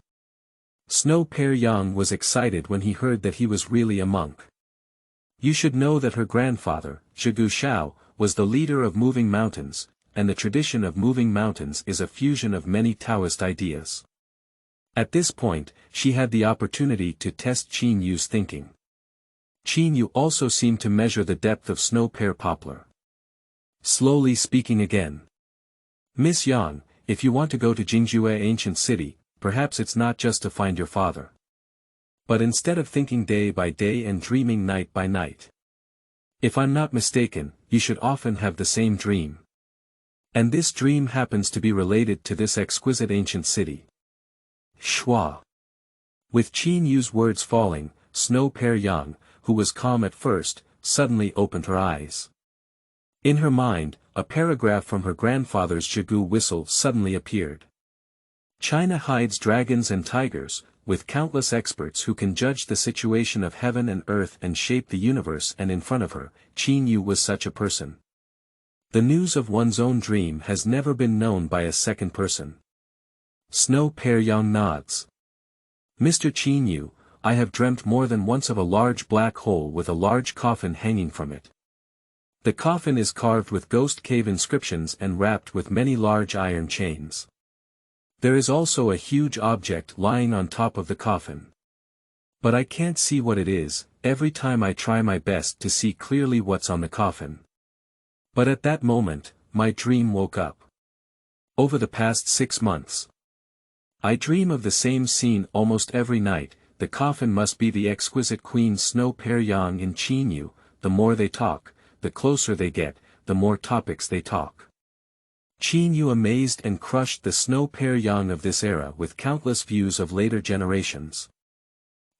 Snow Pear Yang was excited when he heard that he was really a monk. You should know that her grandfather, Zhigu Shao, was the leader of moving mountains, and the tradition of moving mountains is a fusion of many Taoist ideas. At this point, she had the opportunity to test Qin Yu's thinking. Qin Yu also seemed to measure the depth of Snow Pear Poplar. Slowly speaking again. Miss Yang, if you want to go to Jingjue ancient city, perhaps it's not just to find your father. But instead of thinking day by day and dreaming night by night. If I'm not mistaken, you should often have the same dream. And this dream happens to be related to this exquisite ancient city. Shua. With Qin Yu's words falling, Snow Pear Yang, who was calm at first, suddenly opened her eyes. In her mind, a paragraph from her grandfather's Zhigu whistle suddenly appeared. China hides dragons and tigers, with countless experts who can judge the situation of heaven and earth and shape the universe, and in front of her, Qin Yu was such a person. The news of one's own dream has never been known by a second person. Snow Pear Yang nods. Mr. Qin Yu, I have dreamt more than once of a large black hole with a large coffin hanging from it. The coffin is carved with ghost cave inscriptions and wrapped with many large iron chains. There is also a huge object lying on top of the coffin. But I can't see what it is, every time I try my best to see clearly what's on the coffin. But at that moment, my dream woke up. Over the past 6 months. I dream of the same scene almost every night. The coffin must be the exquisite Queen Snow Pear Yang in Qin Yu. The more they talk, the closer they get, the more topics they talk. Qin Yu amazed and crushed the Snow Pear Yang of this era with countless views of later generations.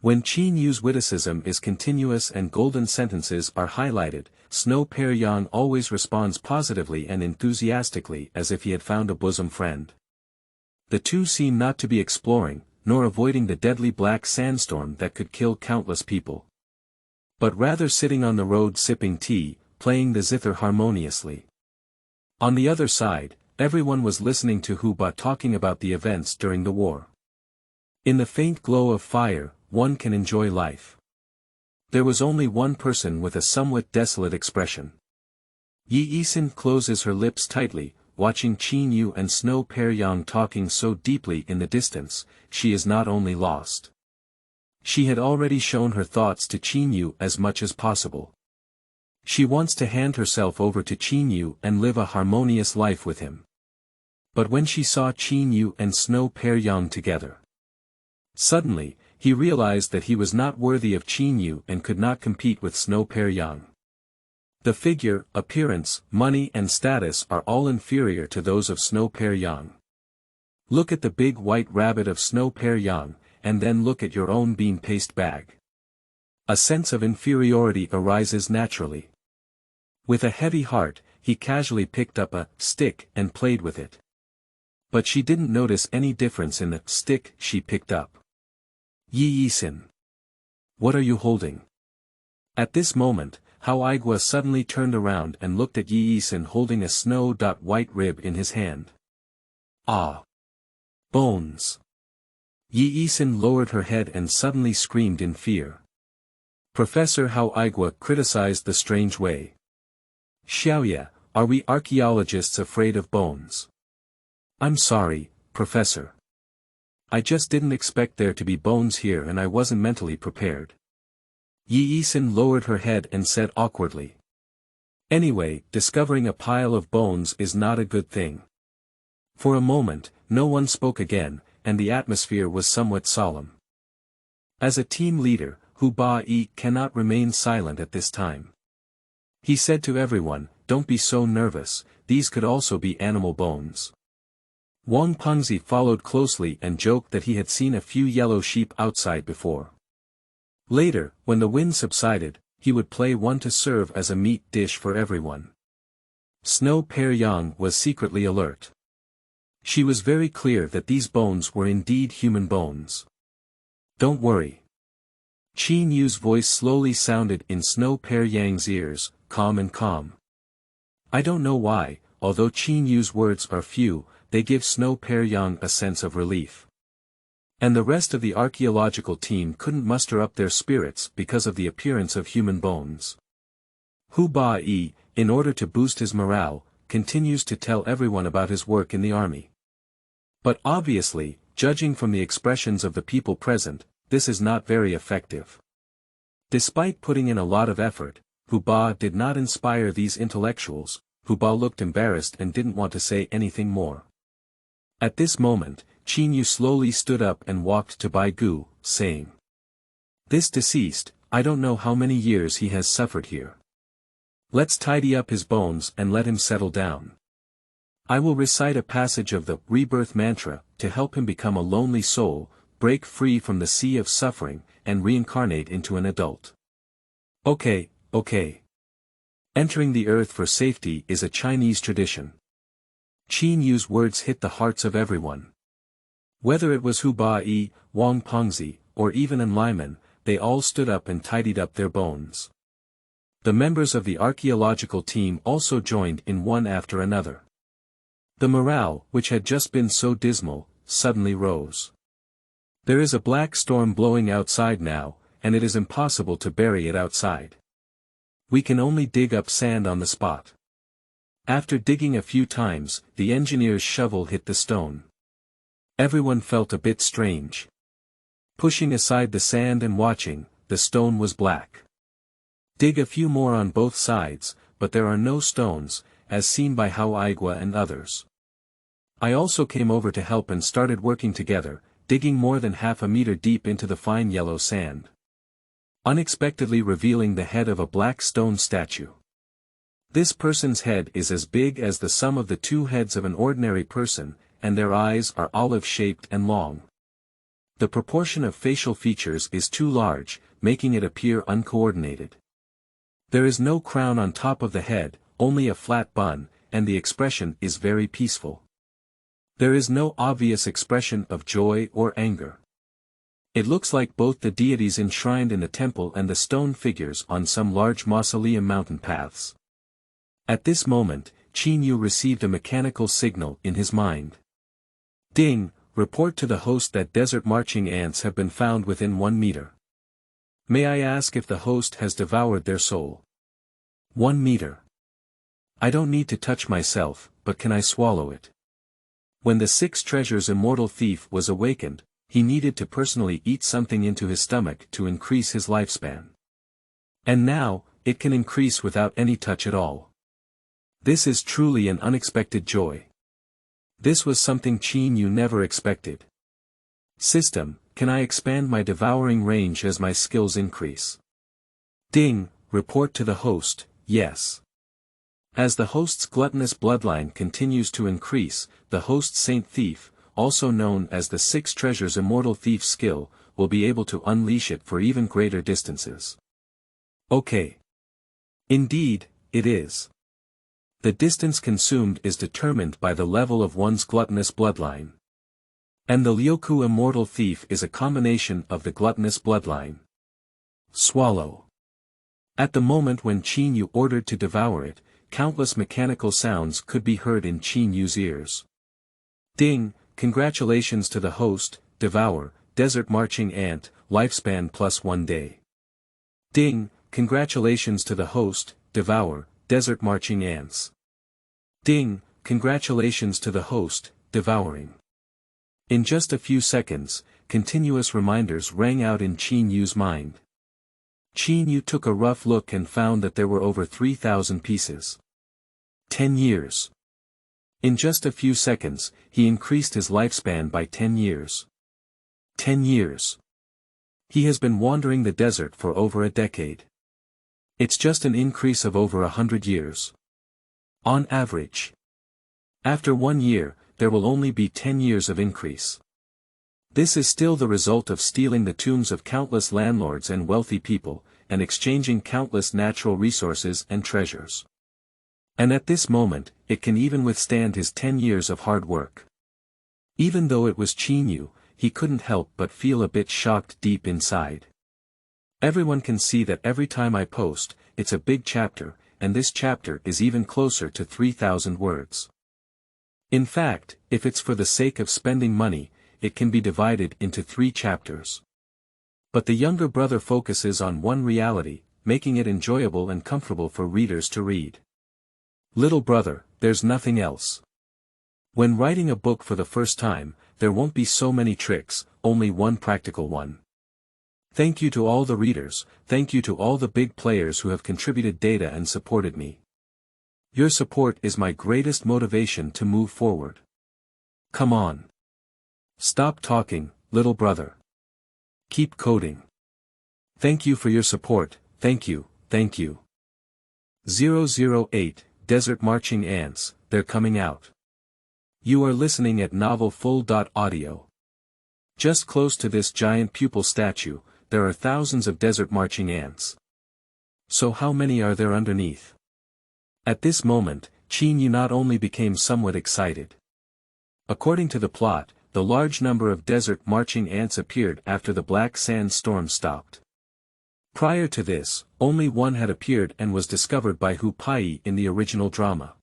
When Qin Yu's witticism is continuous and golden sentences are highlighted, Snow Pear Yang always responds positively and enthusiastically as if he had found a bosom friend. The two seem not to be exploring, nor avoiding the deadly black sandstorm that could kill countless people, but rather sitting on the road sipping tea, playing the zither harmoniously. On the other side, everyone was listening to Hu Ba talking about the events during the war. In the faint glow of fire, one can enjoy life. There was only one person with a somewhat desolate expression. Yi Yisin closes her lips tightly, watching Qin Yu and Snow Pear Yang talking so deeply in the distance. She is not only lost. She had already shown her thoughts to Qin Yu as much as possible. She wants to hand herself over to Qin Yu and live a harmonious life with him. But when she saw Qin Yu and Snow Pear Yang together, suddenly, he realized that he was not worthy of Qin Yu and could not compete with Snow Pear Yang. The figure, appearance, money and status are all inferior to those of Snow Pear Yang. Look at the big white rabbit of Snow Pear Yang, and then look at your own bean paste bag. A sense of inferiority arises naturally. With a heavy heart, he casually picked up a stick and played with it. But she didn't notice any difference in the stick she picked up. Yi Yisin. What are you holding? At this moment, Hao Aigua suddenly turned around and looked at Yi Yisin holding a snow-white rib in his hand. Ah! Bones! Yi Yisin lowered her head and suddenly screamed in fear. Professor Hao Aigua criticized the strange way. Xiaoye, are we archaeologists afraid of bones? I'm sorry, Professor. I just didn't expect there to be bones here and I wasn't mentally prepared. Yi Yisin lowered her head and said awkwardly. Anyway, discovering a pile of bones is not a good thing. For a moment, no one spoke again, and the atmosphere was somewhat solemn. As a team leader, Hu Ba-yi cannot remain silent at this time. He said to everyone, don't be so nervous, these could also be animal bones. Wang Pengzi followed closely and joked that he had seen a few yellow sheep outside before. Later, when the wind subsided, he would play one to serve as a meat dish for everyone. Snow Pear Yang was secretly alert. She was very clear that these bones were indeed human bones. Don't worry. Qin Yu's voice slowly sounded in Snow Pear Yang's ears, calm and calm. I don't know why, although Qin Yu's words are few, they give Snow Pear Yang a sense of relief. And the rest of the archaeological team couldn't muster up their spirits because of the appearance of human bones. Hu Ba-yi, in order to boost his morale, continues to tell everyone about his work in the army. But obviously, judging from the expressions of the people present, this is not very effective. Despite putting in a lot of effort, Hu Ba did not inspire these intellectuals. Hu Ba looked embarrassed and didn't want to say anything more. At this moment, Qin Yu slowly stood up and walked to Bai Gu, saying, "This deceased, I don't know how many years he has suffered here. Let's tidy up his bones and let him settle down. I will recite a passage of the rebirth mantra to help him become a lonely soul, break free from the sea of suffering, and reincarnate into an adult." Okay. Entering the earth for safety is a Chinese tradition. Qin Yu's words hit the hearts of everyone. Whether it was Hu Ba-yi, Wang Pengzi, or even An Liman, they all stood up and tidied up their bones. The members of the archaeological team also joined in one after another. The morale, which had just been so dismal, suddenly rose. There is a black storm blowing outside now, and it is impossible to bury it outside. We can only dig up sand on the spot. After digging a few times, the engineer's shovel hit the stone. Everyone felt a bit strange. Pushing aside the sand and watching, the stone was black. Dig a few more on both sides, but there are no stones, as seen by Hao Aigua and others. I also came over to help and started working together, digging more than half a meter deep into the fine yellow sand, unexpectedly revealing the head of a black stone statue. This person's head is as big as the sum of the two heads of an ordinary person, and their eyes are olive-shaped and long. The proportion of facial features is too large, making it appear uncoordinated. There is no crown on top of the head, only a flat bun, and the expression is very peaceful. There is no obvious expression of joy or anger. It looks like both the deities enshrined in the temple and the stone figures on some large mausoleum mountain paths. At this moment, Qin Yu received a mechanical signal in his mind. Ding, report to the host that desert marching ants have been found within 1 meter. May I ask if the host has devoured their soul? 1 meter. I don't need to touch myself, but can I swallow it? When the 6 treasures immortal thief was awakened, he needed to personally eat something into his stomach to increase his lifespan. And now, it can increase without any touch at all. This is truly an unexpected joy. This was something Qin Yu never expected. System, can I expand my devouring range as my skills increase? Ding, report to the host, yes. As the host's gluttonous bloodline continues to increase, the host's Saint Thief, also known as the 6 treasures immortal thief skill, will be able to unleash it for even greater distances. Okay. Indeed, it is. The distance consumed is determined by the level of one's gluttonous bloodline. And the Liuku Immortal Thief is a combination of the gluttonous bloodline. Swallow. At the moment when Qin Yu ordered to devour it, countless mechanical sounds could be heard in Qin Yu's ears. Ding, congratulations to the host, devour, desert marching ant, lifespan plus 1 day. Ding, congratulations to the host, devour, desert marching ants. Ding, congratulations to the host, devouring. In just a few seconds, continuous reminders rang out in Qin Yu's mind. Qin Yu took a rough look and found that there were over 3,000 pieces. 10 years. In just a few seconds, he increased his lifespan by 10 years. 10 years. He has been wandering the desert for over a decade. It's just an increase of over 100 years. On average. After 1 year, there will only be 10 years of increase. This is still the result of stealing the tombs of countless landlords and wealthy people, and exchanging countless natural resources and treasures. And at this moment, it can even withstand his 10 years of hard work. Even though it was Qin Yu, he couldn't help but feel a bit shocked deep inside. Everyone can see that every time I post, it's a big chapter, and this chapter is even closer to 3,000 words. In fact, if it's for the sake of spending money, it can be divided into 3 chapters. But the younger brother focuses on one reality, making it enjoyable and comfortable for readers to read. Little brother, there's nothing else. When writing a book for the first time, there won't be so many tricks, only one practical one. Thank you to all the readers, thank you to all the big players who have contributed data and supported me. Your support is my greatest motivation to move forward. Come on. Stop talking, little brother. Keep coding. Thank you for your support, thank you, thank you. 008, Desert Marching Ants, they're coming out. You are listening at novelfull.audio. Just close to this giant pupil statue, there are thousands of desert marching ants. So how many are there underneath? At this moment, Qin Yu not only became somewhat excited. According to the plot, the large number of desert marching ants appeared after the black sandstorm stopped. Prior to this, only one had appeared and was discovered by Paiyi in the original drama.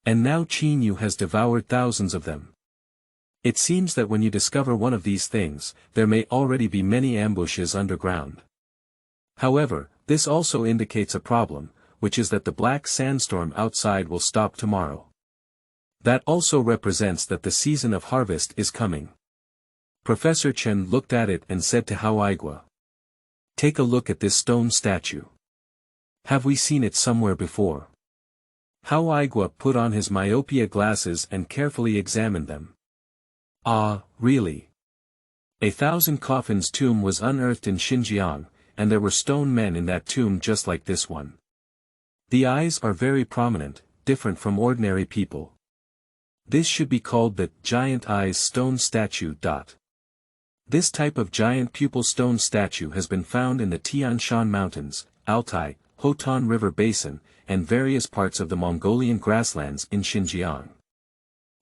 And now Qin Yu has devoured thousands of them. It seems that when you discover one of these things, there may already be many ambushes underground. However, this also indicates a problem, which is that the black sandstorm outside will stop tomorrow. That also represents that the season of harvest is coming. Professor Chen looked at it and said to Haoigua, "Take a look at this stone statue. Have we seen it somewhere before?" Haoigua put on his myopia glasses and carefully examined them. Ah, really? 1,000 Coffins tomb was unearthed in Xinjiang, and there were stone men in that tomb just like this one. The eyes are very prominent, different from ordinary people. This should be called the giant eyes stone statue. This type of giant pupil stone statue has been found in the Tian Shan Mountains, Altai, Hotan River Basin, and various parts of the Mongolian grasslands in Xinjiang.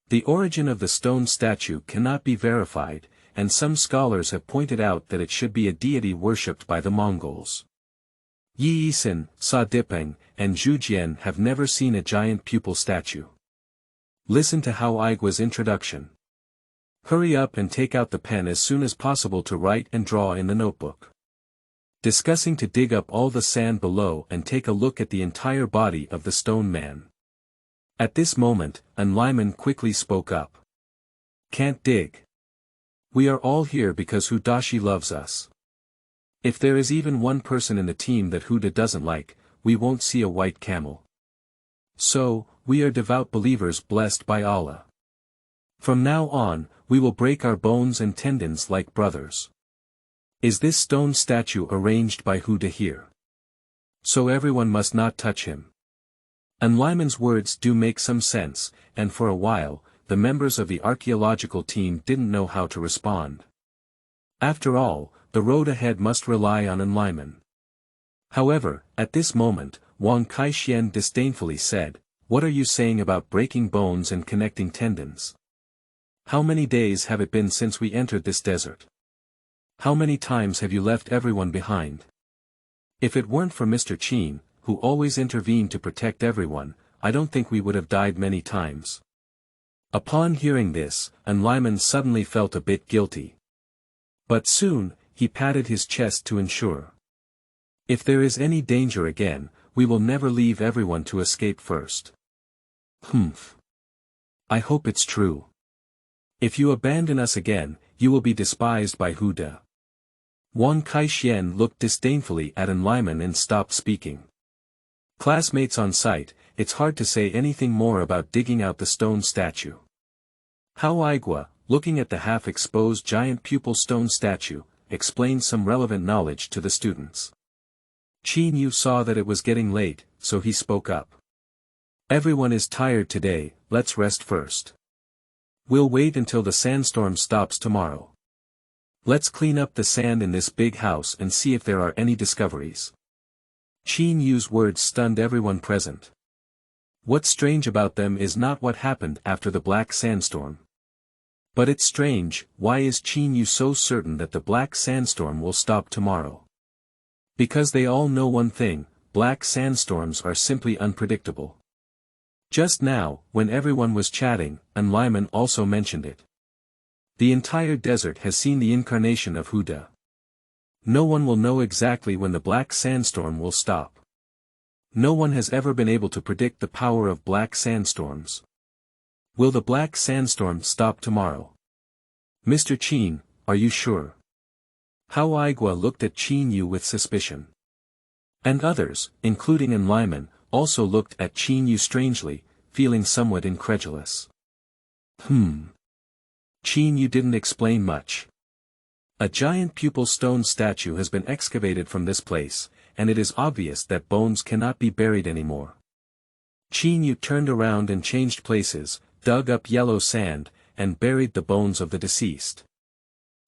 The origin of the stone statue cannot be verified, and some scholars have pointed out that it should be a deity worshipped by the Mongols. Yi Yisin, Sa Dipeng, and Zhu Jian have never seen a giant pupil statue. Listen to Hao Aigua's introduction. Hurry up and take out the pen as soon as possible to write and draw in the notebook. Discussing to dig up all the sand below and take a look at the entire body of the stone man. At this moment, Enliman quickly spoke up. Can't dig. We are all here because Hudashi loves us. If there is even one person in the team that Huda doesn't like, we won't see a white camel. So, we are devout believers blessed by Allah. From now on, we will break our bones and tendons like brothers. Is this stone statue arranged by Huda here? So everyone must not touch him. Enliman's words do make some sense, and for a while, the members of the archaeological team didn't know how to respond. After all, the road ahead must rely on Enliman. However, at this moment, Wang Kaixuan disdainfully said, "What are you saying about breaking bones and connecting tendons? How many days have it been since we entered this desert? How many times have you left everyone behind? If it weren't for Mr. Qin, who always intervened to protect everyone, I don't think we would have died many times." Upon hearing this, Enliman suddenly felt a bit guilty. But soon, he patted his chest to ensure. If there is any danger again, we will never leave everyone to escape first. Humph. I hope it's true. If you abandon us again, you will be despised by Huda. Wang Kaixuan looked disdainfully at Enliman and stopped speaking. Classmates on site, it's hard to say anything more about digging out the stone statue. Hao Aigua, looking at the half-exposed giant pupil stone statue, explained some relevant knowledge to the students. Qin Yu saw that it was getting late, so he spoke up. Everyone is tired today, let's rest first. We'll wait until the sandstorm stops tomorrow. Let's clean up the sand in this big house and see if there are any discoveries. Qin Yu's words stunned everyone present. What's strange about them is not what happened after the black sandstorm. But it's strange, why is Qin Yu so certain that the black sandstorm will stop tomorrow? Because they all know one thing, black sandstorms are simply unpredictable. Just now, when everyone was chatting, Enliman also mentioned it. The entire desert has seen the incarnation of Huda. No one will know exactly when the black sandstorm will stop. No one has ever been able to predict the power of black sandstorms. Will the black sandstorm stop tomorrow? Mr. Qin, are you sure? Hao Aigua looked at Qin Yu with suspicion. And others, including Enliman, also looked at Qin Yu strangely, feeling somewhat incredulous. Qin Yu didn't explain much. A giant pupil stone statue has been excavated from this place, and it is obvious that bones cannot be buried anymore. Qin Yu turned around and changed places, dug up yellow sand, and buried the bones of the deceased.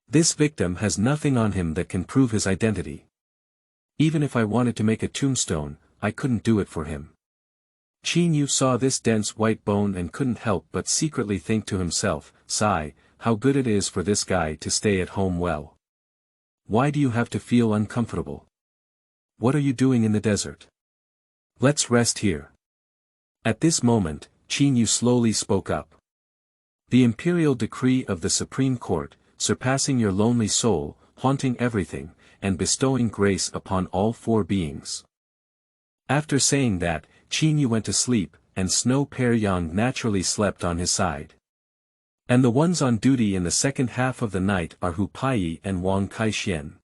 This victim has nothing on him that can prove his identity. Even if I wanted to make a tombstone, I couldn't do it for him. Qin Yu saw this dense white bone and couldn't help but secretly think to himself, "Sigh, how good it is for this guy to stay at home well. Why do you have to feel uncomfortable? What are you doing in the desert? Let's rest here." At this moment, Qin Yu slowly spoke up. "The imperial decree of the Supreme Court, surpassing your lonely soul, haunting everything, and bestowing grace upon all four beings." After saying that, Qin Yu went to sleep, and Snow Pear Yang naturally slept on his side. And the ones on duty in the second half of the night are Paiyi and Wang Kaixuan.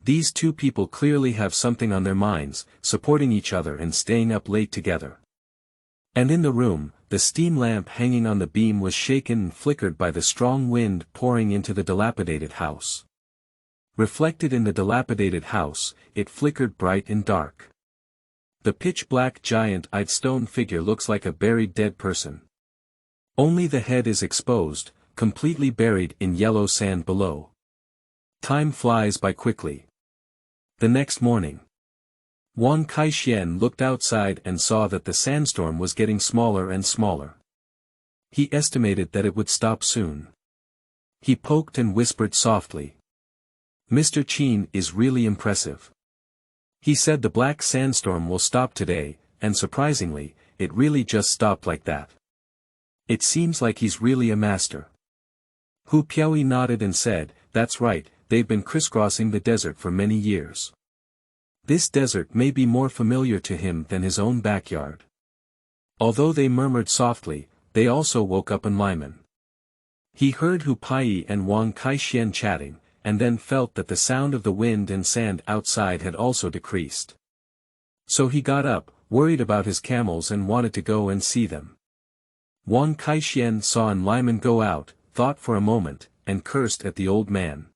These two people clearly have something on their minds, supporting each other and staying up late together. And in the room, the steam lamp hanging on the beam was shaken and flickered by the strong wind pouring into the dilapidated house. Reflected in the dilapidated house, it flickered bright and dark. The pitch-black giant-eyed stone figure looks like a buried dead person. Only the head is exposed, completely buried in yellow sand below. Time flies by quickly. The next morning. Wang Kaixuan looked outside and saw that the sandstorm was getting smaller and smaller. He estimated that it would stop soon. He poked and whispered softly. "Mr. Qin is really impressive. He said the black sandstorm will stop today, and surprisingly, it really just stopped like that. It seems like he's really a master." Paiyi nodded and said, "That's right, they've been crisscrossing the desert for many years. This desert may be more familiar to him than his own backyard." Although they murmured softly, they also woke up Enlimen. He heard Paiyi and Wang Kaixuan chatting, and then felt that the sound of the wind and sand outside had also decreased. So he got up, worried about his camels and wanted to go and see them. Wang Kaixuan saw Enlimen go out, thought for a moment, and cursed at the old man.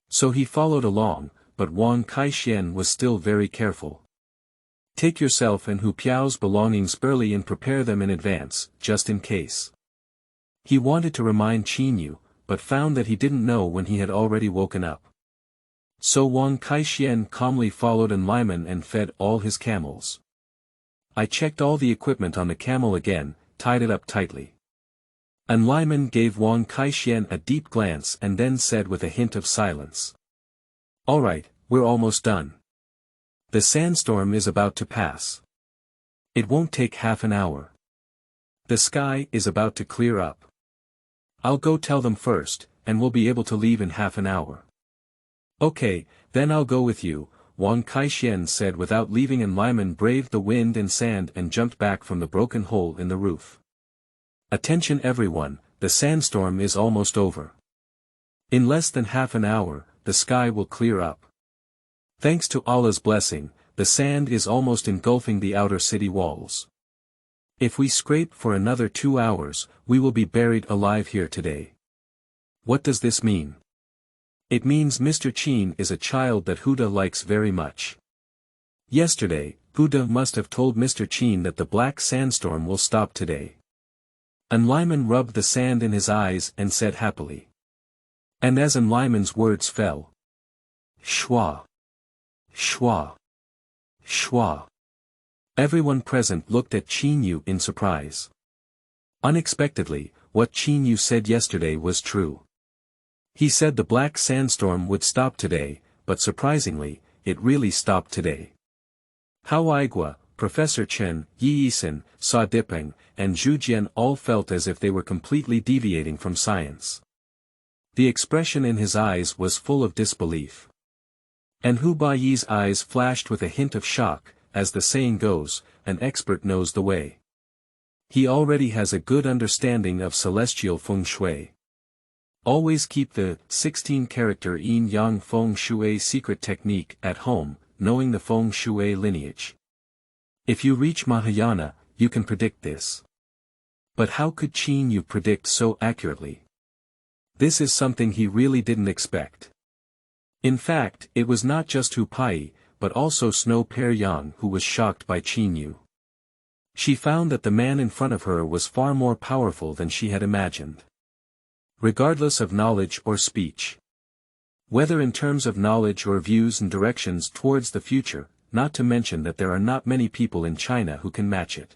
So he followed along, but Wang Kaixuan was still very careful. "Take yourself and Hu Piao's belongings early and prepare them in advance, just in case." He wanted to remind Qin Yu, but found that he didn't know when he had already woken up. So Wang Kaixuan calmly followed Enlimen and fed all his camels. "I checked all the equipment on the camel again, tied it up tightly." Enlimen gave Wang Kaixuan a deep glance and then said with a hint of silence. "All right, we're almost done. The sandstorm is about to pass. It won't take half an hour. The sky is about to clear up. I'll go tell them first, and we'll be able to leave in half an hour." "Okay, then I'll go with you," Wang Kaixuan said without leaving, and Enlimen braved the wind and sand and jumped back from the broken hole in the roof. "Attention everyone, the sandstorm is almost over. In less than half an hour, the sky will clear up. Thanks to Allah's blessing, the sand is almost engulfing the outer city walls. If we scrape for another 2 hours, we will be buried alive here today." What does this mean? It means Mr. Qin is a child that Huda likes very much. Yesterday, Huda must have told Mr. Qin that the black sandstorm will stop today. Enlimen rubbed the sand in his eyes and said happily. And as Enlimen's words fell, "Shwa! Shwa! Shwa!" Everyone present looked at Qin Yu in surprise. Unexpectedly, what Qin Yu said yesterday was true. He said the black sandstorm would stop today, but surprisingly, it really stopped today. Hao Aigua, Professor Chen, Yi Yisan, Sa Dipeng, and Zhu Jian all felt as if they were completely deviating from science. The expression in his eyes was full of disbelief. And Hu Baiyi's eyes flashed with a hint of shock. As the saying goes, an expert knows the way. He already has a good understanding of celestial feng shui. Always keep the 16-character yin-yang feng shui secret technique at home, knowing the feng shui lineage. If you reach Mahayana, you can predict this. But how could Qin Yu predict so accurately? This is something he really didn't expect. In fact, it was not just Paiyi, but also Snow Pear Yang who was shocked by Qin Yu. She found that the man in front of her was far more powerful than she had imagined. Regardless of knowledge or speech. Whether in terms of knowledge or views and directions towards the future, not to mention that there are not many people in China who can match it.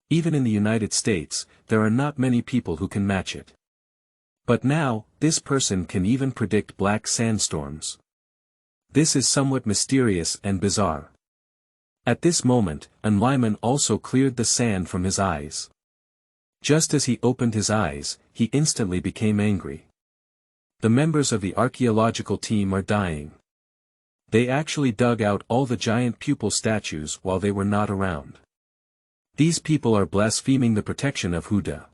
Even in the United States, there are not many people who can match it. But now, this person can even predict black sandstorms. This is somewhat mysterious and bizarre. At this moment, Enlimen also cleared the sand from his eyes. Just as he opened his eyes, he instantly became angry. The members of the archaeological team are dying. They actually dug out all the giant pupil statues while they were not around. These people are blaspheming the protection of Huda.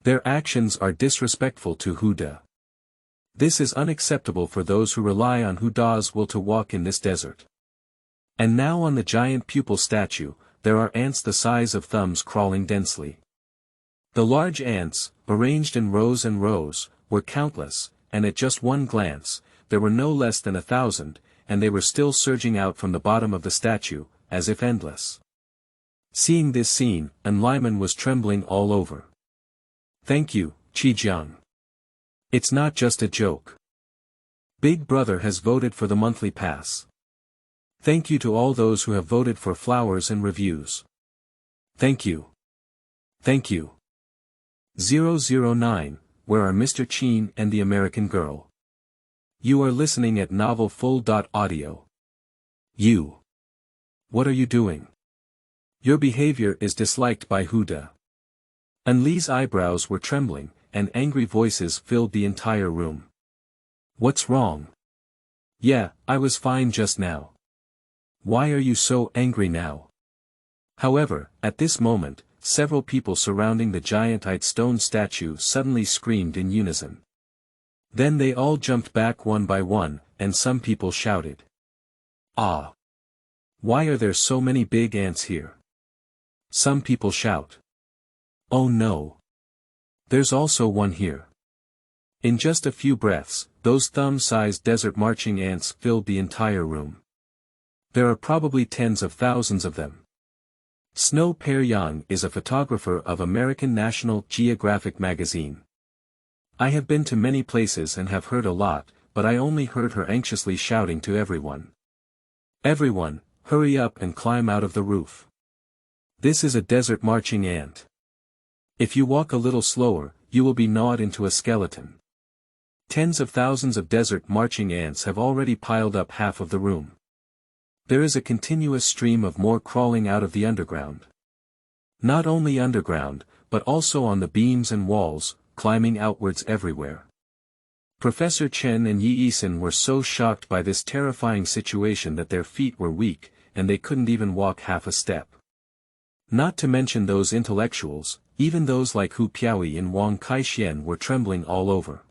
Their actions are disrespectful to Huda. This is unacceptable for those who rely on Huda's will to walk in this desert. And now on the giant pupil statue, there are ants the size of thumbs crawling densely. The large ants, arranged in rows and rows, were countless, and at just one glance, there were no less than 1,000, and they were still surging out from the bottom of the statue, as if endless. Seeing this scene, Enlimen was trembling all over. "Thank you, Qi. It's not just a joke. Big Brother has voted for the monthly pass. Thank you to all those who have voted for flowers and reviews. Thank you. Thank you. 009, where are Mr. Qin and the American Girl? You are listening at novelfull.audio. You. What are you doing? Your behavior is disliked by Huda. Anli's eyebrows were trembling, and angry voices filled the entire room. What's wrong? Yeah, I was fine just now. Why are you so angry now? However, at this moment, several people surrounding the giantite stone statue suddenly screamed in unison. Then they all jumped back one by one, and some people shouted. Ah! Why are there so many big ants here? Some people shout. Oh no! There's also one here. In just a few breaths, those thumb-sized desert marching ants filled the entire room. There are probably tens of thousands of them. Snow Pear Yang is a photographer of American National Geographic magazine. I have been to many places and have heard a lot, but I only heard her anxiously shouting to everyone. Everyone, hurry up and climb out of the roof. This is a desert marching ant. If you walk a little slower, you will be gnawed into a skeleton. Tens of thousands of desert marching ants have already piled up half of the room. There is a continuous stream of more crawling out of the underground. Not only underground, but also on the beams and walls, climbing outwards everywhere. Professor Chen and Yi Isin were so shocked by this terrifying situation that their feet were weak, and they couldn't even walk half a step. Not to mention those intellectuals, even those like Hu Piaoyi and Wang Kaixuan were trembling all over.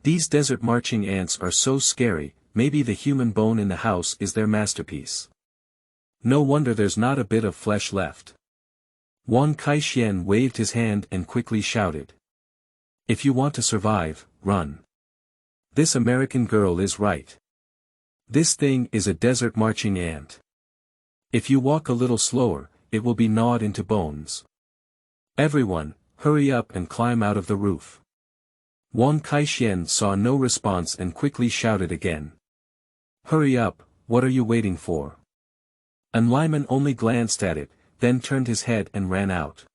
These desert marching ants are so scary, maybe the human bone in the house is their masterpiece. No wonder there's not a bit of flesh left. Wang Kaixuan waved his hand and quickly shouted. If you want to survive, run. This American girl is right. This thing is a desert marching ant. If you walk a little slower, it will be gnawed into bones. Everyone, hurry up and climb out of the roof. Wang Kaixuan saw no response and quickly shouted again. Hurry up, what are you waiting for? Enliman only glanced at it, then turned his head and ran out.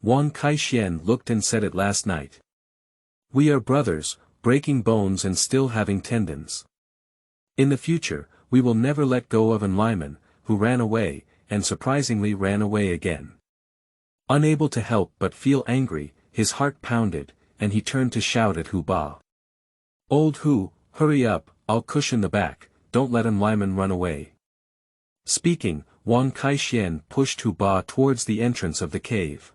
Wang Kaixuan looked and said it last night. We are brothers, breaking bones and still having tendons. In the future, we will never let go of Enliman, who ran away, and surprisingly ran away again. Unable to help but feel angry, his heart pounded, and he turned to shout at Hu Ba. Old Hu, hurry up, I'll cushion the back, don't let Enliman run away. Speaking, Wang Kaixuan pushed Hu Ba towards the entrance of the cave.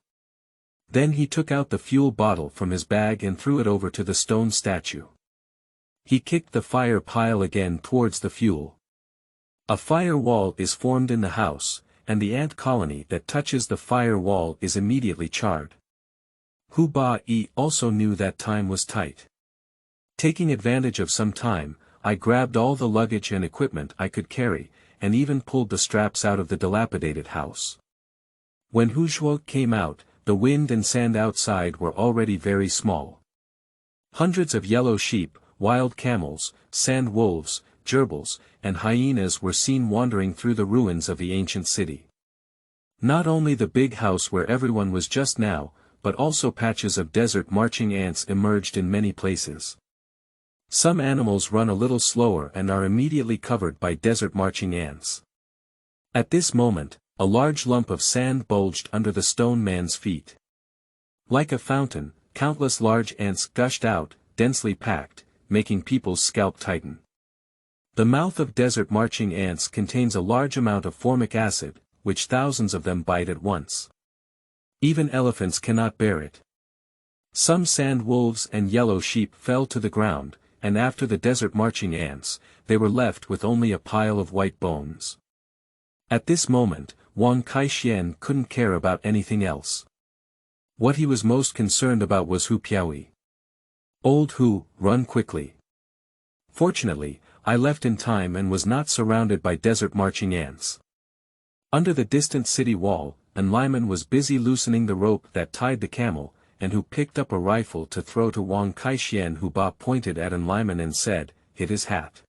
Then he took out the fuel bottle from his bag and threw it over to the stone statue. He kicked the fire pile again towards the fuel. A fire wall is formed in the house, and the ant colony that touches the fire wall is immediately charred. Hu Ba-yi also knew that time was tight. Taking advantage of some time, I grabbed all the luggage and equipment I could carry, and even pulled the straps out of the dilapidated house. When Hu Zhuo came out, the wind and sand outside were already very small. Hundreds of yellow sheep, wild camels, sand wolves, gerbils, and hyenas were seen wandering through the ruins of the ancient city. Not only the big house where everyone was just now, but also patches of desert marching ants emerged in many places. Some animals run a little slower and are immediately covered by desert marching ants. At this moment, a large lump of sand bulged under the stone man's feet. Like a fountain, countless large ants gushed out, densely packed, making people's scalp tighten. The mouth of desert marching ants contains a large amount of formic acid, which thousands of them bite at once. Even elephants cannot bear it. Some sand wolves and yellow sheep fell to the ground, and after the desert marching ants, they were left with only a pile of white bones. At this moment, Wang Kaixuan couldn't care about anything else. What he was most concerned about was Hu Piaoyi. Old Hu, run quickly. Fortunately, I left in time and was not surrounded by desert marching ants. Under the distant city wall, Enliman was busy loosening the rope that tied the camel, and Hu picked up a rifle to throw to Wang Kaixuan. Hu Ba pointed at Enliman and said, hit his hat.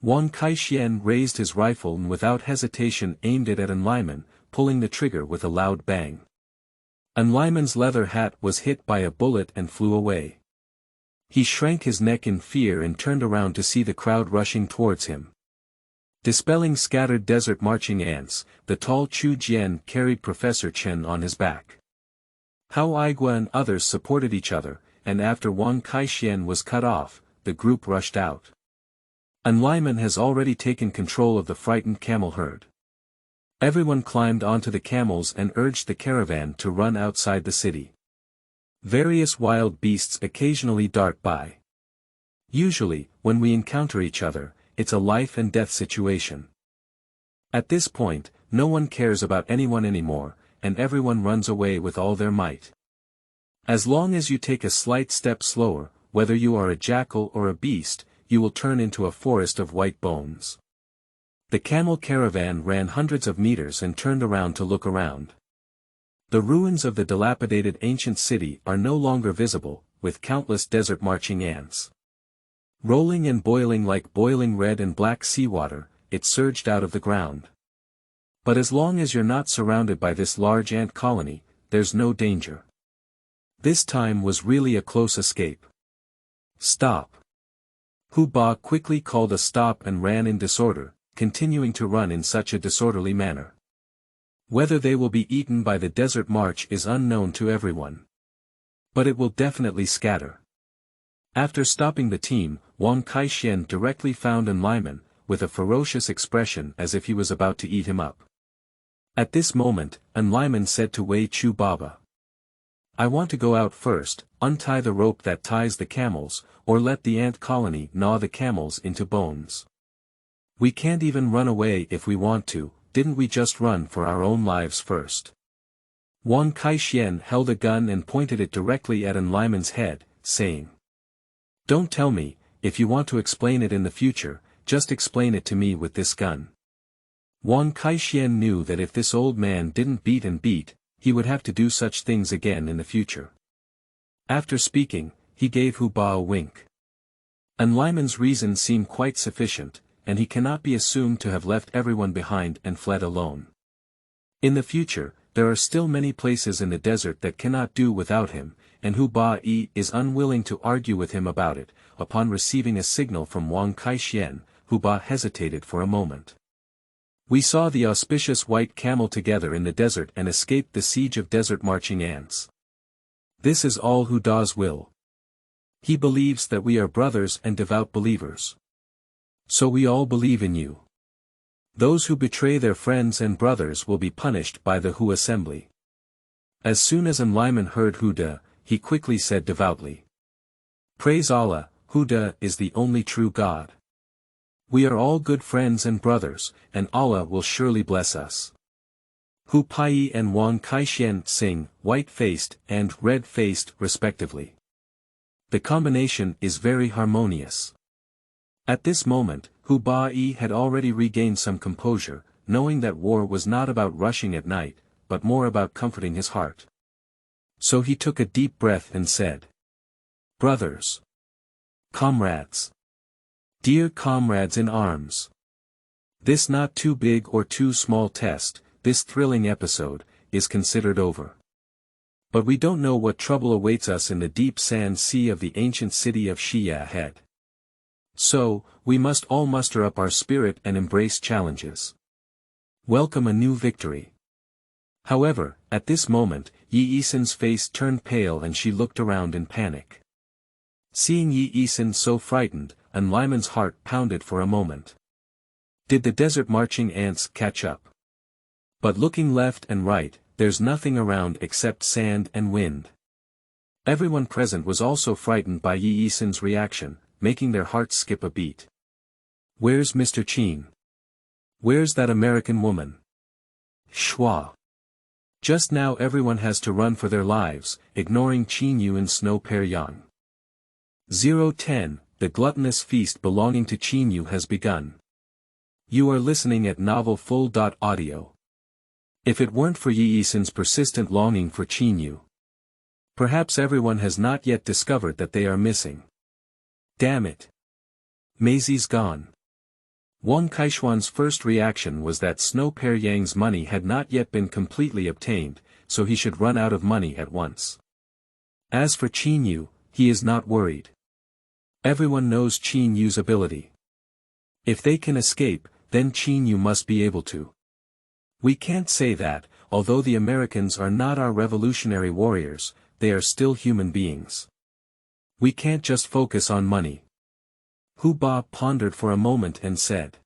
Wang Kaixuan raised his rifle and without hesitation aimed it at Enliman, pulling the trigger with a loud bang. Enliman's leather hat was hit by a bullet and flew away. He shrank his neck in fear and turned around to see the crowd rushing towards him. Dispelling scattered desert marching ants, the tall Chu Jian carried Professor Chen on his back. Hao Aigua and others supported each other, and after Wang Kaixuan was cut off, the group rushed out. Enliman has already taken control of the frightened camel herd. Everyone climbed onto the camels and urged the caravan to run outside the city. Various wild beasts occasionally dart by. Usually, when we encounter each other, it's a life and death situation. At this point, no one cares about anyone anymore, and everyone runs away with all their might. As long as you take a slight step slower, whether you are a jackal or a beast, you will turn into a forest of white bones. The camel caravan ran hundreds of meters and turned around to look around. The ruins of the dilapidated ancient city are no longer visible, with countless desert marching ants. Rolling and boiling like boiling red and black seawater, it surged out of the ground. But as long as you're not surrounded by this large ant colony, there's no danger. This time was really a close escape. Stop. Hu Ba quickly called a stop and ran in disorder, continuing to run in such a disorderly manner. Whether they will be eaten by the desert march is unknown to everyone. But it will definitely scatter. After stopping the team, Wang Kaixuan directly found Enliman, with a ferocious expression as if he was about to eat him up. At this moment, Enliman said to Wei Chu Baba, "I want to go out first, untie the rope that ties the camels, or let the ant colony gnaw the camels into bones. We can't even run away if we want to, didn't we just run for our own lives first?" Wang Kaixuan held a gun and pointed it directly at Enliman's head, saying, "Don't tell me, if you want to explain it in the future, just explain it to me with this gun." Wang Kaixuan knew that if this old man didn't beat and beat, he would have to do such things again in the future. After speaking, he gave Hu Ba a wink. Enliman's reason seemed quite sufficient, and he cannot be assumed to have left everyone behind and fled alone. In the future, there are still many places in the desert that cannot do without him, and Hu Ba is unwilling to argue with him about it. Upon receiving a signal from Wang Kaixuan, Hu Ba hesitated for a moment. "We saw the auspicious white camel together in the desert and escaped the siege of desert marching ants. This is all Hu Da's will. He believes that we are brothers and devout believers. So we all believe in you. Those who betray their friends and brothers will be punished by the Hu assembly." As soon as Enliman heard Hu Da, he quickly said devoutly, "Praise Allah, Hu Da is the only true God. We are all good friends and brothers, and Allah will surely bless us." Hu Paiyi and Wang Kaixuan sing, white-faced and red-faced respectively. The combination is very harmonious. At this moment, Hu Ba had already regained some composure, knowing that war was not about rushing at night, but more about comforting his heart. So he took a deep breath and said, "Brothers. Comrades. Dear comrades in arms. This not too big or too small test, this thrilling episode, is considered over. But we don't know what trouble awaits us in the deep sand sea of the ancient city of Xia ahead. So, we must all muster up our spirit and embrace challenges. Welcome a new victory." However, at this moment, Yi Yisen's face turned pale and she looked around in panic. Seeing Yi Yisen so frightened, Enliman's heart pounded for a moment. Did the desert marching ants catch up? But looking left and right, there's nothing around except sand and wind. Everyone present was also frightened by Yi Yisen's reaction, making their hearts skip a beat. Where's Mr. Qin? Where's that American woman? Shua. Just now everyone has to run for their lives, ignoring Qin Yu and Snow Pear Yang. 010, the gluttonous feast belonging to Qin Yu has begun. You are listening at novelfull.audio. If it weren't for Yi Yisen's persistent longing for Qin Yu, perhaps everyone has not yet discovered that they are missing. Damn it. Maisie's gone. Wang Kaixuan's first reaction was that Snow Pear Yang's money had not yet been completely obtained, so he should run out of money at once. As for Qin Yu, he is not worried. Everyone knows Qin Yu's ability. If they can escape, then Qin Yu must be able to. We can't say that, although the Americans are not our revolutionary warriors, they are still human beings. We can't just focus on money. Hu Ba pondered for a moment and said.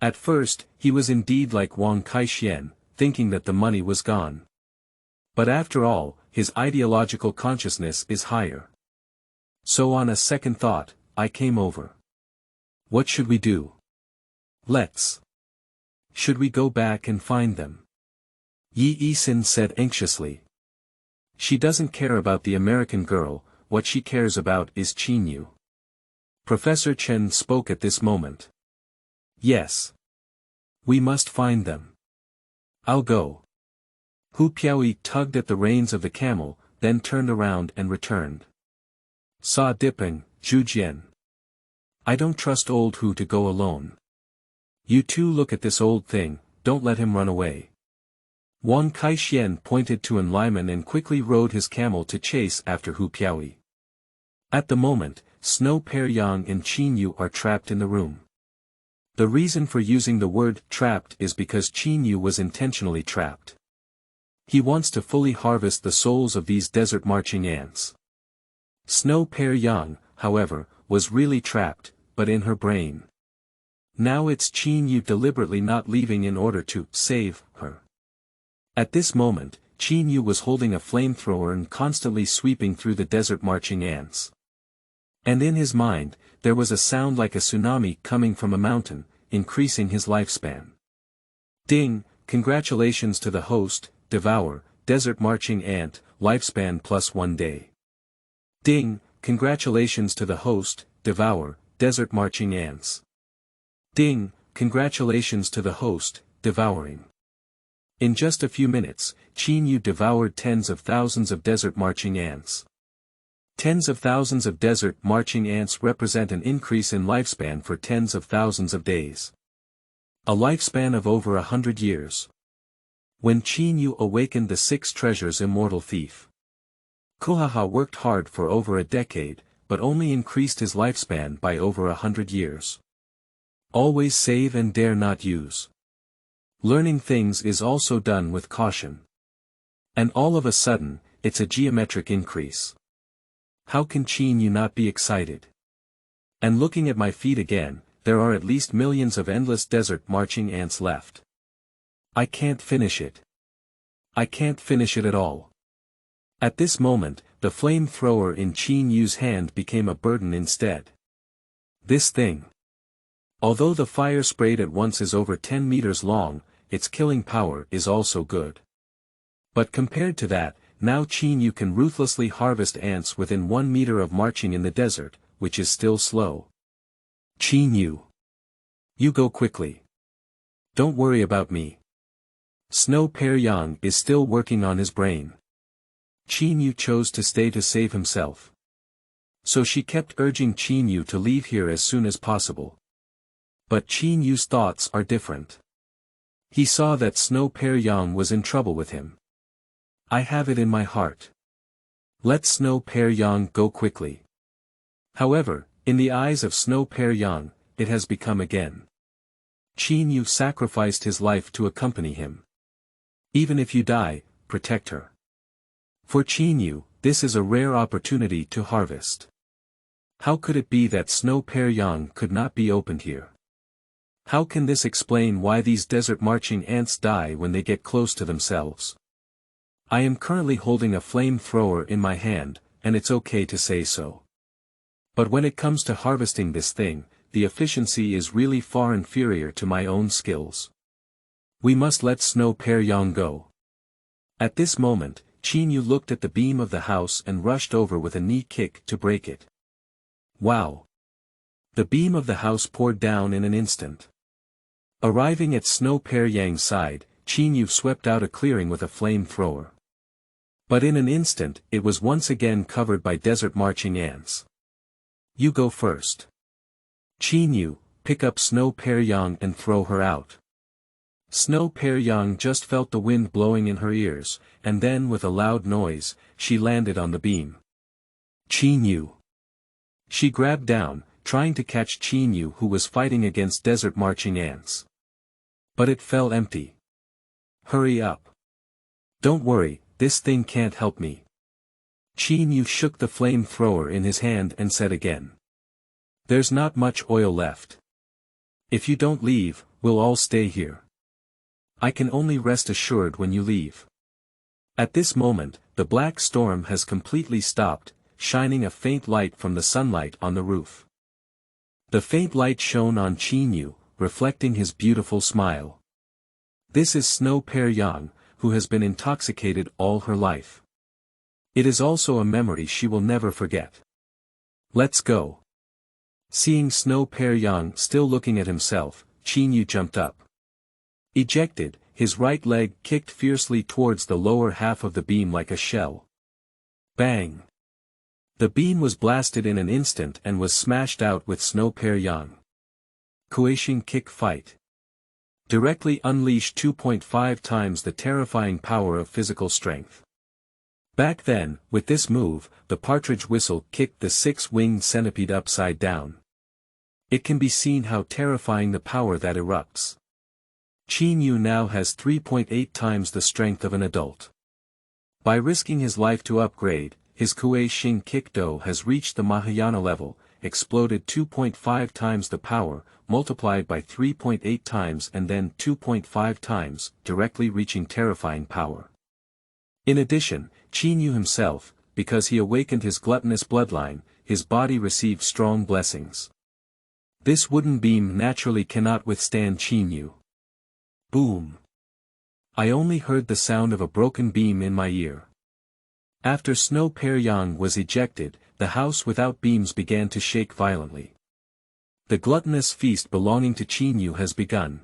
At first, he was indeed like Wang Kaixuan, thinking that the money was gone. But after all, his ideological consciousness is higher. So on a second thought, I came over. What should we do? Should we go back and find them? Yi Yisin said anxiously. She doesn't care about the American girl, what she cares about is Qin Yu. Professor Chen spoke at this moment. Yes. We must find them. I'll go. Hu Paiyi tugged at the reins of the camel, then turned around and returned. Sa Diping, Zhu Jian. I don't trust old Hu to go alone. You two look at this old thing, don't let him run away. Wang Kaixuan pointed to Enliman and quickly rode his camel to chase after Hu Paiyi. At the moment, Snow Pear Yang and Qin Yu are trapped in the room. The reason for using the word trapped is because Qin Yu was intentionally trapped. He wants to fully harvest the souls of these desert marching ants. Snow Pear Yang, however, was really trapped, but in her brain. Now it's Qin Yu deliberately not leaving in order to save her. At this moment, Qin Yu was holding a flamethrower and constantly sweeping through the desert marching ants. And in his mind, there was a sound like a tsunami coming from a mountain, increasing his lifespan. Ding, congratulations to the host, Devour, desert marching ant, lifespan plus 1 day. Ding, congratulations to the host, Devour, desert marching ants. Ding, congratulations to the host, devouring. In just a few minutes, Qin Yu devoured tens of thousands of desert marching ants. Tens of thousands of desert marching ants represent an increase in lifespan for tens of thousands of days. A lifespan of over 100 years. When Qin Yu awakened the 6 treasures Immortal Thief. Kuhaha worked hard for over a decade, but only increased his lifespan by over 100 years. Always save and dare not use. Learning things is also done with caution. And all of a sudden, it's a geometric increase. How can Qin Yu not be excited? And looking at my feet again, there are at least millions of endless desert marching ants left. I can't finish it. I can't finish it at all. At this moment, the flamethrower in Qin Yu's hand became a burden instead. This thing. Although the fire sprayed at once is over 10 meters long, its killing power is also good. But compared to that, now Qin Yu can ruthlessly harvest ants within 1 meter of marching in the desert, which is still slow. Qin Yu. You go quickly. Don't worry about me. Snow Pear Yang is still working on his brain. Qin Yu chose to stay to save himself. So she kept urging Qin Yu to leave here as soon as possible. But Qin Yu's thoughts are different. He saw that Snow Pear Yang was in trouble with him. I have it in my heart. Let Snow Pear Yang go quickly. However, in the eyes of Snow Pear Yang, it has become again. Qin Yu sacrificed his life to accompany him. Even if you die, protect her. For Qin Yu, this is a rare opportunity to harvest. How could it be that Snow Pear Yang could not be opened here? How can this explain why these desert marching ants die when they get close to themselves? I am currently holding a flamethrower in my hand, and it's okay to say so. But when it comes to harvesting this thing, the efficiency is really far inferior to my own skills. We must let Snow Pear Yang go. At this moment, Qin Yu looked at the beam of the house and rushed over with a knee kick to break it. Wow! The beam of the house poured down in an instant. Arriving at Snow Pear Yang's side, Qin Yu swept out a clearing with a flamethrower. But in an instant, it was once again covered by desert marching ants. You go first. Qin Yu, pick up Snow Pear and throw her out. Snow Pear just felt the wind blowing in her ears, and then with a loud noise, she landed on the beam. Qin Yu. She grabbed down, trying to catch Qin Yu, who was fighting against desert marching ants. But it fell empty. Hurry up. Don't worry, this thing can't help me. Qin Yu shook the flamethrower in his hand and said again. There's not much oil left. If you don't leave, we'll all stay here. I can only rest assured when you leave. At this moment, the black storm has completely stopped, shining a faint light from the sunlight on the roof. The faint light shone on Qin Yu, reflecting his beautiful smile. This is Snow Pear, who has been intoxicated all her life. It is also a memory she will never forget. Let's go. Seeing Snow Pear still looking at himself, Qin Yu jumped up. Ejected, his right leg kicked fiercely towards the lower half of the beam like a shell. Bang! The beam was blasted in an instant and was smashed out with Snow Pear. Kaixuan kick fight. Directly unleashed 2.5 times the terrifying power of physical strength. Back then, with this move, the partridge whistle kicked the six-winged centipede upside down. It can be seen how terrifying the power that erupts. Qin Yu now has 3.8 times the strength of an adult. By risking his life to upgrade, his Kaixuan kick-do has reached the Mahayana level, exploded 2.5 times the power, multiplied by 3.8 times and then 2.5 times, directly reaching terrifying power. In addition, Qin Yu himself, because he awakened his gluttonous bloodline, his body received strong blessings. This wooden beam naturally cannot withstand Qin Yu. Boom! I only heard the sound of a broken beam in my ear. After Snow Pear was ejected, the house without beams began to shake violently. The gluttonous feast belonging to Qin Yu has begun.